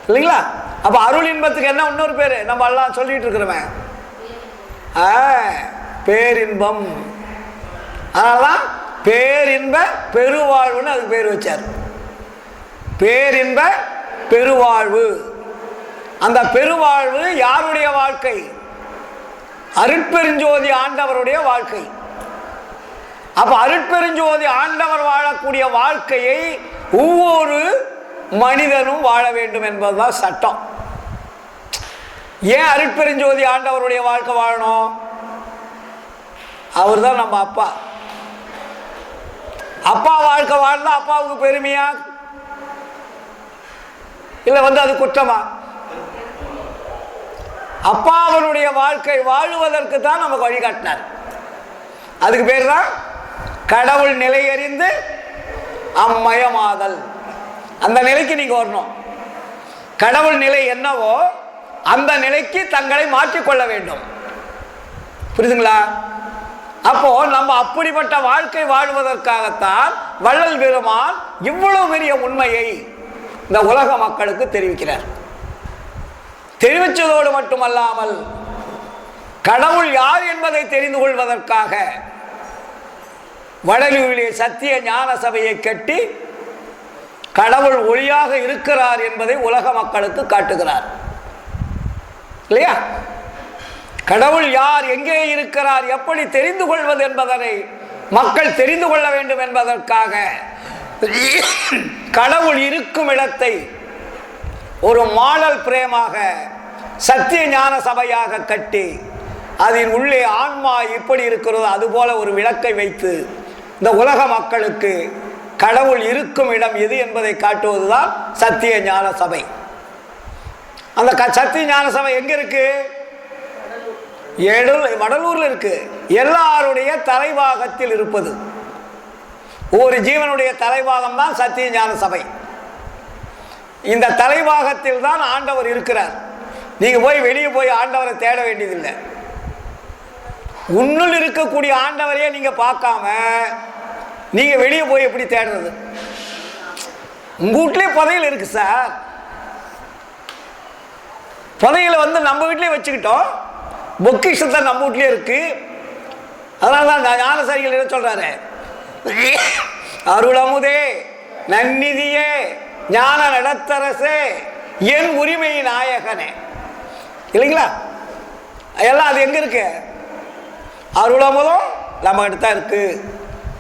இல்லைங்களா? அப்ப அருள் இன்பத்துக்கு என்ன இன்னொரு பேரு நம்ம எல்லாம் சொல்லிட்டு இருக்கிறவன் பேரின்பம். அதனால பேரின்ப பெருவாழ்வுன்னு அதுக்கு பேர் வச்சார். பேரின்ப பெருவாழ்வு. அந்த பெருவாழ்வு யாருடைய வாழ்க்கை? அருட்பெருஞ்சோதி ஆண்டவருடைய வாழ்க்கை. அப்ப அருட்பெருஞ்சோதி ஆண்டவர் வாழக்கூடிய வாழ்க்கையை ஒவ்வொரு மனிதனும் வாழ வேண்டும் என்பதுதான் சட்டம். ஏன் அருட்பெருஞ்சோதி ஆண்டவருடைய வாழ்க்கை வாழணும்? அவர் தான் நம்ம அப்பா. அப்பா வாழ்க்கை வாழ்ந்தா அப்பாவுக்கு பெருமையா இல்ல அது குற்றமா? அப்பாவனுடைய வாழ்க்கை வாழுவதற்கு தான் நமக்கு வழிகாட்டினார். அதுக்கு பேர் தான் கடவுள் நிலையறிந்து அம்மயமாதல். அந்த நிலைக்கு நீங்க வரணும். கடவுள் நிலை என்னவோ அந்த நிலைக்கு தங்களை மாற்றிக்கொள்ள வேண்டும். புரியுதுங்களா? அப்போ நம்ம அப்படிப்பட்ட வாழ்க்கை வாழ்வதற்காகத்தான் வள்ளல் பெருமான் இவ்வளவு பெரிய உண்மையை இந்த உலக மக்களுக்கு தெரிவிக்கிறார். தெரிவித்ததோடு மட்டுமல்லாமல் கடவுள் யார் என்பதை தெரிந்து கொள்வதற்காக வடலூரிலே சத்திய ஞான சபையை கட்டி கடவுள் ஒளியாக இருக்கிறார் என்பதை உலக மக்களுக்கு காட்டுகிறார் இல்லையா? கடவுள் யார், எங்கே இருக்கிறார், எப்படி தெரிந்து கொள்வது என்பதனை மக்கள் தெரிந்து கொள்ள வேண்டும் என்பதற்காக கடவுள் இருக்கும் இடத்தை ஒரு மாடல் பிரேமாக சத்திய ஞான சபையாக கட்டி அதில் உள்ளே ஆன்மா எப்படி இருக்கிறதோ அதுபோல ஒரு விளக்கை வைத்து இந்த உலக மக்களுக்கு கடவுள் இருக்கும் இடம் எது என்பதை காட்டுவதுதான் சத்திய ஞான சபை. அந்த சத்திய ஞான சபை எங்க இருக்கு? வடலூர்ல இருக்கு. எல்லாருடைய தலைவாகத்தில் இருப்பது ஒரு ஜீவனுடைய தலைவாகம் தான் சத்திய ஞான சபை. இந்த தலைவாகத்தில் தான் ஆண்டவர் இருக்கிறார். நீங்க போய் வெளியே போய் ஆண்டவரை தேட வேண்டியதில்லை. உன்னுள் இருக்கக்கூடிய ஆண்டவரையே நீங்க பார்க்காம நீங்க வெளியே போய் எப்படி தேடுறது? உங்க வீட்லயே புதையல் இருக்கு சார். புதையலை நம்ம வீட்லயே வச்சுக்கிட்டோம். பொக்கிஷத்தை நம்ம வீட்லயே இருக்கு. அதனாலதான் ஞானசாரிகள் என்ன சொல்றாரு? அருளமுதே, நன்னிதியே, ஞான நடத்தரசே, என் உரிமை நாயகனே. இல்லைங்களா? எல்லாம் அது எங்க இருக்கு? அருளமுதம் நம்ம கிட்ட தான் இருக்கு.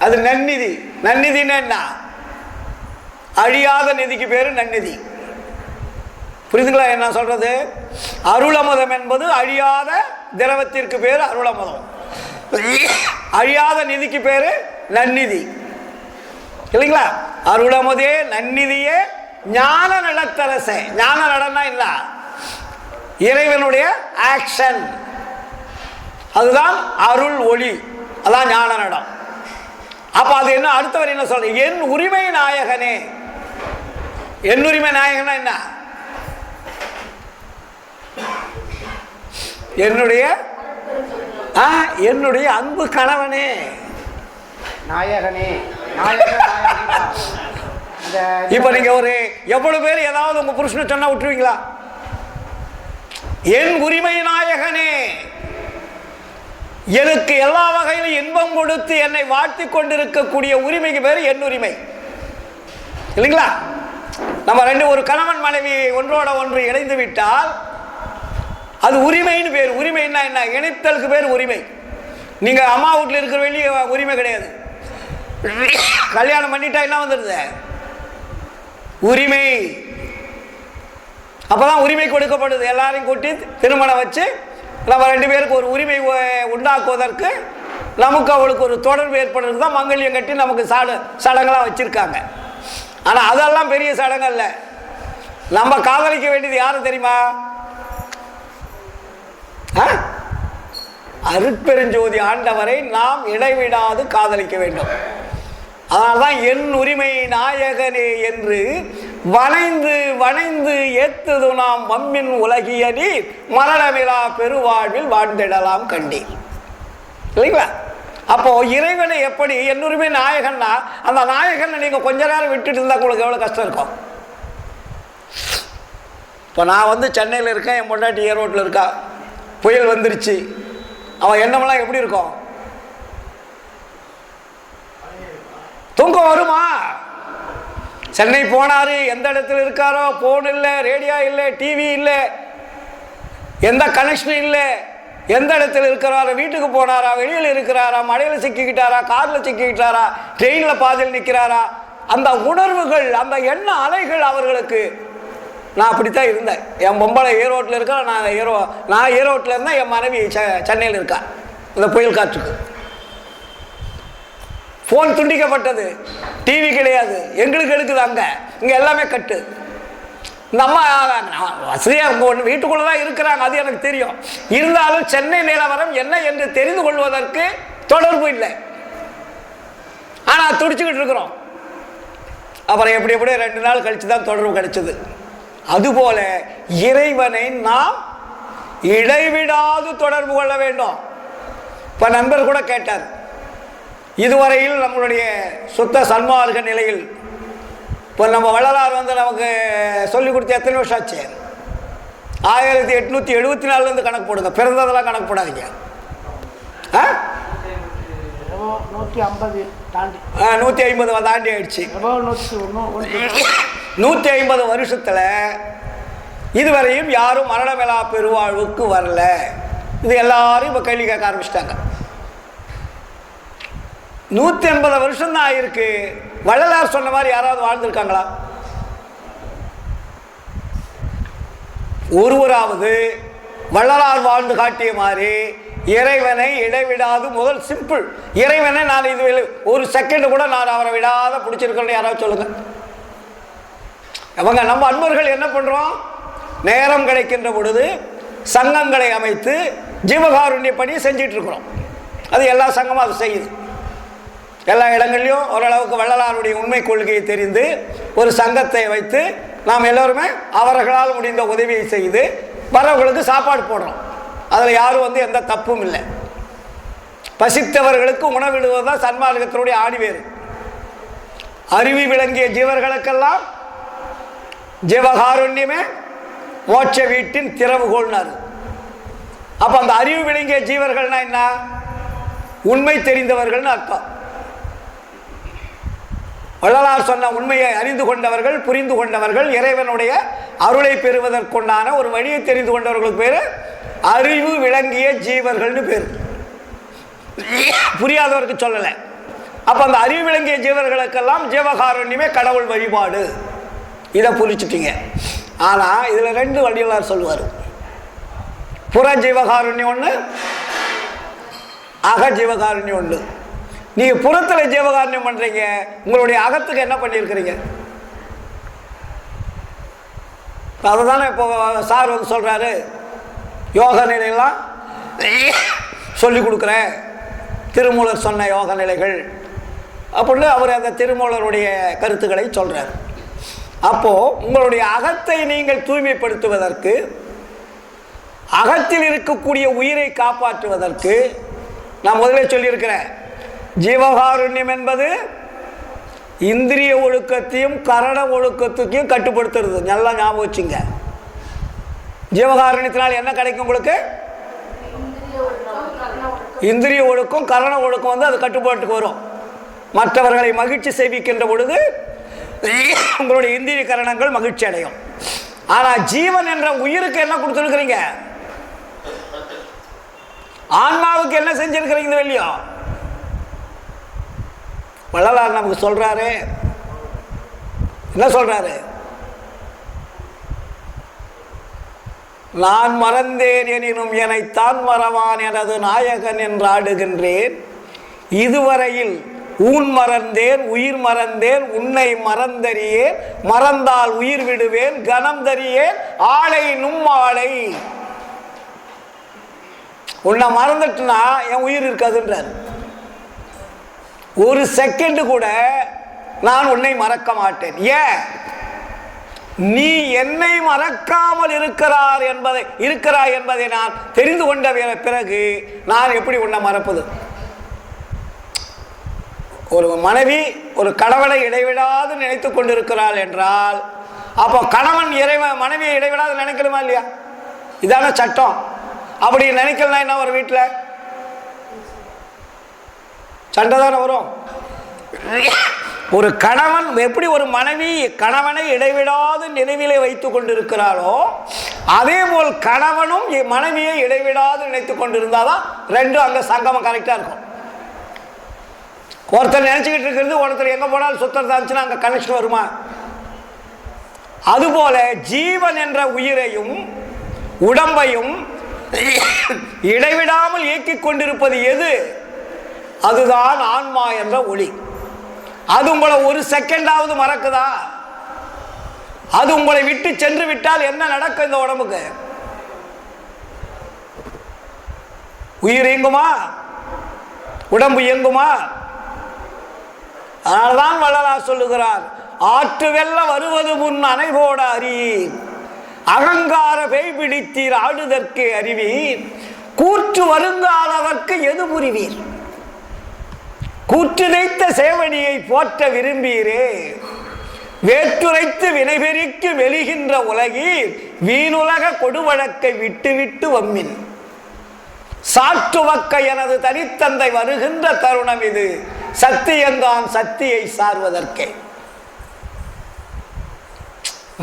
அது நன்னிதி. நன்னிதின்னு என்ன? அழியாத நிதிக்கு பேரு நன்னிதி. புரியுதுங்களா என்ன சொல்றது? அருளமுதம் என்பது அழியாத திரவத்திற்கு பேரு அருளமுதம். அழியாத நிதிக்கு பேரு நன்னிதி. இல்லைங்களா? அருளமுதே, நன்னிதியே, ஞான நடத்தரசே. ஞான நடனா இல்ல, இறைவனுடைய ஆக்ஷன். அதுதான் அருள் ஒளி. அதான் ஞான நடம். அப்ப அது என்ன? அடுத்தவர் என்ன சொல்ற? என் உரிமை நாயகனே. என் உரிமை நாயகனா என்ன? என்னுடைய அன்பு கணவனே, நாயகனே. இப்ப நீங்க ஒரு எவ்வளவு பேர் ஏதாவது உங்க புருஷனை சொன்னா விட்டுருவீங்களா? என் உரிமை நாயகனே, எனக்கு எல்லா வகையிலும் இன்பம் கொடுத்து என்னை வாழ்த்தி கொண்டிருக்கக்கூடிய உரிமைக்கு பேரு என் உரிமை. இல்லைங்களா? நம்ம ஒரு கணவன் மனைவி ஒன்றோட ஒன்று இணைந்து விட்டால் அது உரிமைன்னு பேர். உரிமைன்னா என்ன? இணைத்தலுக்கு பேர் உரிமை. நீங்க அம்மா வீட்டில் இருக்கிற வெளியே உரிமை கிடையாது. கல்யாணம் பண்ணிட்டா என்ன வந்துடுது? உரிமை. அப்பதான் உரிமை கொடுக்கப்படுது. எல்லாரையும் கூட்டி திருமணம் வச்சு நம்ம 2 பேருக்கு ஒரு உரிமை உண்டாக்குவதற்கு நமக்கு அவளுக்கு ஒரு தொடர்பு ஏற்படுறது தான் மங்கல்யம் கட்டி நமக்கு சடங்கெல்லாம் வச்சிருக்காங்க. ஆனா அதெல்லாம் பெரிய சடங்கு அல்ல. நம்ம காதலிக்க வேண்டியது யாரு தெரியுமா? அருட்பெருஞ்சோதி ஆண்டவரை நாம் இடைவிடாது காதலிக்க வேண்டும். அதனால்தான் என் உரிமை நாயகனே என்று வணைந்து வணைந்து ஏத்துது நாம் வம்மின் உலகியடி மரணமிலா பெருவாழ்வில் வாழ்ந்திடலாம் கண்டீர். இல்லைங்களா? அப்போ இறைவனை எப்படி என் உரிமை நாயகன்னா, அந்த நாயகனை நீங்க கொஞ்ச நேரம் விட்டுட்டு இருந்தா உங்களுக்கு எவ்வளவு கஷ்டம் இருக்கும். இப்போ நான் சென்னையில் இருக்கேன், என் பொண்டாட்டி ஈரோட்டில் இருக்கா. புயல் வந்துருச்சு. அவன் எண்ணமெல்லாம் எப்படி இருக்கும்? தூக்கம் வருமா? சென்னை போனாரு, எந்த இடத்துல இருக்காரோ, போன் இல்லை, ரேடியோ இல்லை, டிவி இல்லை, எந்த கனெக்ஷனும் இல்லை, எந்த இடத்துல இருக்கிறாரோ, வீட்டுக்கு போனாரா, வெளியில் இருக்கிறாரா, மழையில் சிக்கிக்கிட்டாரா, காரில் சிக்கிக்கிட்டாரா, ட்ரெயினில் பாதையில் நிற்கிறாரா, அந்த உணர்வுகள், அந்த எண்ண அலைகள் அவர்களுக்கு. நான் அப்படித்தான் இருந்தேன். என் பொம்பளை ஈரோட்டில் இருக்கா, நான் ஈரோட்டில் இருந்தேன். என் மனைவி சென்னையில் இருக்கா. இந்த புயல் காற்றுக்கு ஃபோன் துண்டிக்கப்பட்டது, டிவி கிடையாது, எங்களுக்கு எடுக்குது. இங்கே எல்லாமே கட்டு. இந்த அம்மா வசதியாக வீட்டுக்குள்ளே தான் இருக்கிறாங்க, அது எனக்கு தெரியும். இருந்தாலும் சென்னை நிலவரம் என்ன என்று தெரிந்து கொள்வதற்கு தொடர்பு இல்லை. ஆனால் துடிச்சுக்கிட்டு இருக்கிறோம். அப்புறம் எப்படி 2 நாள் கழித்து தான் தொடர்பு கிடைச்சது. அதுபோல இறைவனை நாம் இடைவிடாது தொடர்பு கொள்ள வேண்டும். இப்போ நண்பர் கூட கேட்டார், இதுவரையில் நம்மளுடைய சுத்த சன்மார்க்க நிலையில் இப்போ நம்ம வள்ளலார் நமக்கு சொல்லிக் கொடுத்து எத்தனை வருஷம் ஆச்சு? 1874 கணக்கு போடுங்க, பிறந்ததெல்லாம் கணக்கு போடாதீங்க. 150 தாண்டி ஆயிடுச்சு. 150 வருஷத்துல இதுவரையும் யாரும் மரணமிலா பெருவாழ்வுக்கு வரல. இது எல்லாரும் இப்போ கேள்வி கேட்க ஆரம்பிச்சிட்டாங்க. 180 வருஷம் தான் ஆயிருக்கு. வள்ளலார் சொன்ன மாதிரி யாராவது வாழ்ந்திருக்காங்களா? ஒருவராவது வள்ளலார் வாழ்ந்து காட்டிய மாதிரி இறைவனை இடைவிடாது, முதல் சிம்பிள், இறைவனை நான் இது ஒரு செகண்ட் கூட நான் அவரை விடாத பிடிச்சிருக்கேன்னு யாராவது சொல்லுங்க. அவங்க நம்ம அன்பர்கள் என்ன பண்றோம்? நேரம் கிடைக்கின்ற பொழுது சங்கங்களை அமைத்து ஜீவகாருண்ய பணி செஞ்சிட்டு இருக்கிறோம். அது எல்லா சங்கமும் அது செய்யுது. எல்லா இடங்கள்லையும் ஓரளவுக்கு வள்ளலாருடைய உண்மை கொள்கையை தெரிந்து ஒரு சங்கத்தை வைத்து நாம் எல்லோருமே அவர்களால் முடிந்த உதவியை செய்து வரவர்களுக்கு சாப்பாடு போடுறோம். அதில் யாரும் எந்த தப்பும் இல்லை. பசித்தவர்களுக்கு உணவிடுவது தான் சன்மார்க்கத்தினுடைய ஆணிவேறு. அருவி விளங்கிய ஜீவர்களுக்கெல்லாம் ஜீவகாருண்யமே மோட்ச வீட்டின் திறவுகோள்னாரு. அப்போ அந்த அறிவு விளங்கிய ஜீவர்கள்னா என்ன? உண்மை தெரிந்தவர்கள்னு அர்த்தம். வள்ளலார் சொன்ன உண்மையை அறிந்து கொண்டவர்கள், புரிந்து கொண்டவர்கள், இறைவனுடைய அருளை பெறுவதற்குண்டான ஒரு வழியை தெரிந்து கொண்டவர்களுக்கு பேரு அறிவு விளங்கிய ஜீவர்கள்னு பேரு. புரியாதவருக்கு சொல்லலை. அப்ப அந்த அறிவு விளங்கிய ஜீவர்களுக்கெல்லாம் ஜீவகாருண்யமே கடவுள் வழிபாடு. இதை புரிச்சுட்டீங்க. ஆனா இதுல 2 வள்ளலார் சொல்லுவார். புற ஜீவகாருண்யம் ஒண்ணு, அக ஜீவகாருண்யம் ஒண்ணு. நீங்க புறத்துல ஜீவகாருண்யம் பண்றீங்க, உங்களுடைய அகத்துக்கு என்ன பண்ணியிருக்கிறீங்க? அதுதானே இப்போ சார் சொல்றாரு, யோக நிலையெல்லாம் சொல்லி கொடுக்குறேன், திருமூலர் சொன்ன யோக நிலைகள் அப்படின்னு அவர் அந்த திருமூலருடைய கருத்துக்களை சொல்றார். அப்போ உங்களுடைய அகத்தை நீங்கள் தூய்மைப்படுத்துவதற்கு, அகத்தில் இருக்கக்கூடிய உயிரை காப்பாற்றுவதற்கு நான் முதலே சொல்லியிருக்கிறேன், ஜீவகாருண்யம் என்பது இந்திரிய ஒழுக்கத்தையும் கரண ஒழுக்கத்தையும் கட்டுப்படுத்துறது. நல்லா ஞாபகம் வச்சுங்க. ஜீவகாருண்யத்தினால் என்ன கிடைக்கும் உங்களுக்கு? இந்திரிய ஒழுக்கம் கரண ஒழுக்கம் அது கட்டுப்பாட்டுக்கு வரும். மற்றவர்களை மகிழ்ச்சி செய்விக்கின்ற பொழுது உங்களுடைய இந்திரிய கரணங்கள் மகிழ்ச்சி அடையும். ஆனா ஜீவன் என்ற உயிருக்கு என்ன கொடுத்துருக்கிறீங்க? ஆன்மாவுக்கு என்ன செஞ்சிருக்கிறீங்க? இல்லையோ? வள்ளலார் நமக்கு சொல்றாரு, என்ன சொல்றாரு? நான் மறந்தேன் எனினும் என்னை தான் மறவான் எனது நாயகன் என்று ஆடுகின்றேன். இதுவரையில் ஊன் மறந்தேன், உயிர் மறந்தேன், உன்னை மறந்தறியேன், மறந்தால் உயிர் விடுவேன், கனம் தறியேன், ஆளை நும்மாளை. உன்னை மறந்துட்டுனா என் உயிர் இருக்காதுன்றார். ஒரு செகண்ட் கூட நான் உன்னை மறக்க மாட்டேன். ஏன்? நீ என்னை மறக்காமல் இருக்கிறாய் என்பதை நான் தெரிந்து கொண்ட பிறகு நான் எப்படி உன்னை மறப்பது? ஒரு மனைவி ஒரு கணவனை இடைவிடாது நினைத்துக் கொண்டிருக்கிறாள் என்றால், அப்போ கணவன் மனைவியை இடைவிடாது நினைக்கணுமா இல்லையா? இதான சட்டம். அப்படி நினைக்கலாம் என்ன ஒரு வீட்டில் சண்டை தானே வரும். ஒரு கணவன் எப்படி ஒரு மனைவி கணவனை இடைவிடாது நினைவிலே வைத்துக் கொண்டிருக்கிறாளோ, அதே போல் கணவனும் மனைவியை இடைவிடாது நினைத்துக் கொண்டிருந்தாதான் ரெண்டும் அங்க சங்கமம் கரெக்டா இருக்கும். ஒருத்தர் நினைச்சுக்கிட்டு இருக்கிறது ஒருத்தர் எங்க போனாலும் சுத்தம் இருந்துச்சுன்னா அங்க கனெக்ஷன் வருமா? அதுபோல ஜீவன் என்ற உயிரையும் உடம்பையும் இடைவிடாமல் இயக்கிக் கொண்டிருப்பது எது? அதுதான் ஆன்மா என்ற ஒளி. அது உங்களை ஒரு செகண்டாவது மறக்குதா? அது உங்களை விட்டு சென்று விட்டால் என்ன நடக்கும்? இந்த உடம்புக்கு உயிர் இயங்குமா? உடம்பு இயங்குமா? அதனால்தான் வள்ளலார் சொல்லுகிறார், ஆற்று வெல்ல வருவது முன் அணைபோட அறியீர், அகங்கார பேய் பிடித்தீர் ஆடுதற்கு அறிவீர், கூற்று வருந்தாதவர்க்கு எது புரிவீர், கூற்றுரைத்த சேவடியை போற்ற விரும்பீரே, வேற்றுரைத்து வினைபெறிக்கு வெளிகின்ற உலகீர், வீணுலக கொடுவழக்கை விட்டு விட்டு வம்மின், சாற்றுவக்க எனது தனித்தந்தை வருகின்ற தருணம் இது, சத்தியங்கான் சக்தியை சார்வதற்கே.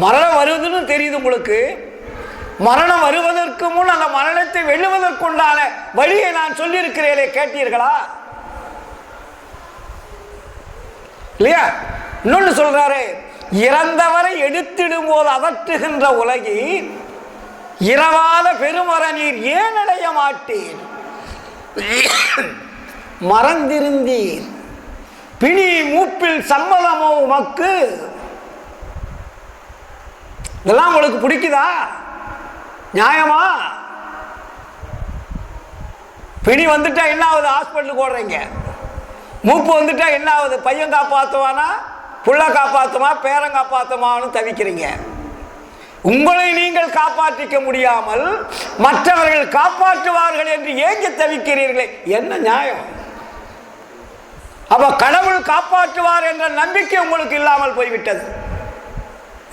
மரணம் வருவதுன்னு தெரியுது உங்களுக்கு. மரணம் வருவதற்கு முன் அந்த மரணத்தை வெல்லுவதற்குண்டான வழியை நான் சொல்லியிருக்கிறேனே, கேட்டீர்களா? இல்லையா? இன்னொன்று சொல்றாரு, இறந்தவரை எடுத்திடும் போது அதற்றுகின்ற உலகி இரவாத பெருமர நீர் ஏன் அடைய மாட்டீர்? மறந்திருந்தீர் பிணி மூப்பில் சம்மதமோ உமக்கு. இதெல்லாம் உங்களுக்கு பிடிக்குதா? நியாயமா? பிணி வந்துட்டா என்ன ஆகுது? ஹாஸ்பிட்டலுக்கு ஓடுறீங்க. மூப்பு வந்துட்டா என்ன ஆகுது? பையன் காப்பாற்றுவானா, புள்ள காப்பாற்றுமா, பேரன் காப்பாற்றுமான்னு தவிக்கிறீங்க. உங்களை நீங்கள் காப்பாற்றிக்க முடியாமல் மற்றவர்கள் காப்பாற்றுவார்கள் என்று ஏங்க தவிக்கிறீர்களே, என்ன நியாயம்? அப்ப கடவுள் காப்பாற்றுவார் என்ற நம்பிக்கை உங்களுக்கு இல்லாமல் போய்விட்டது.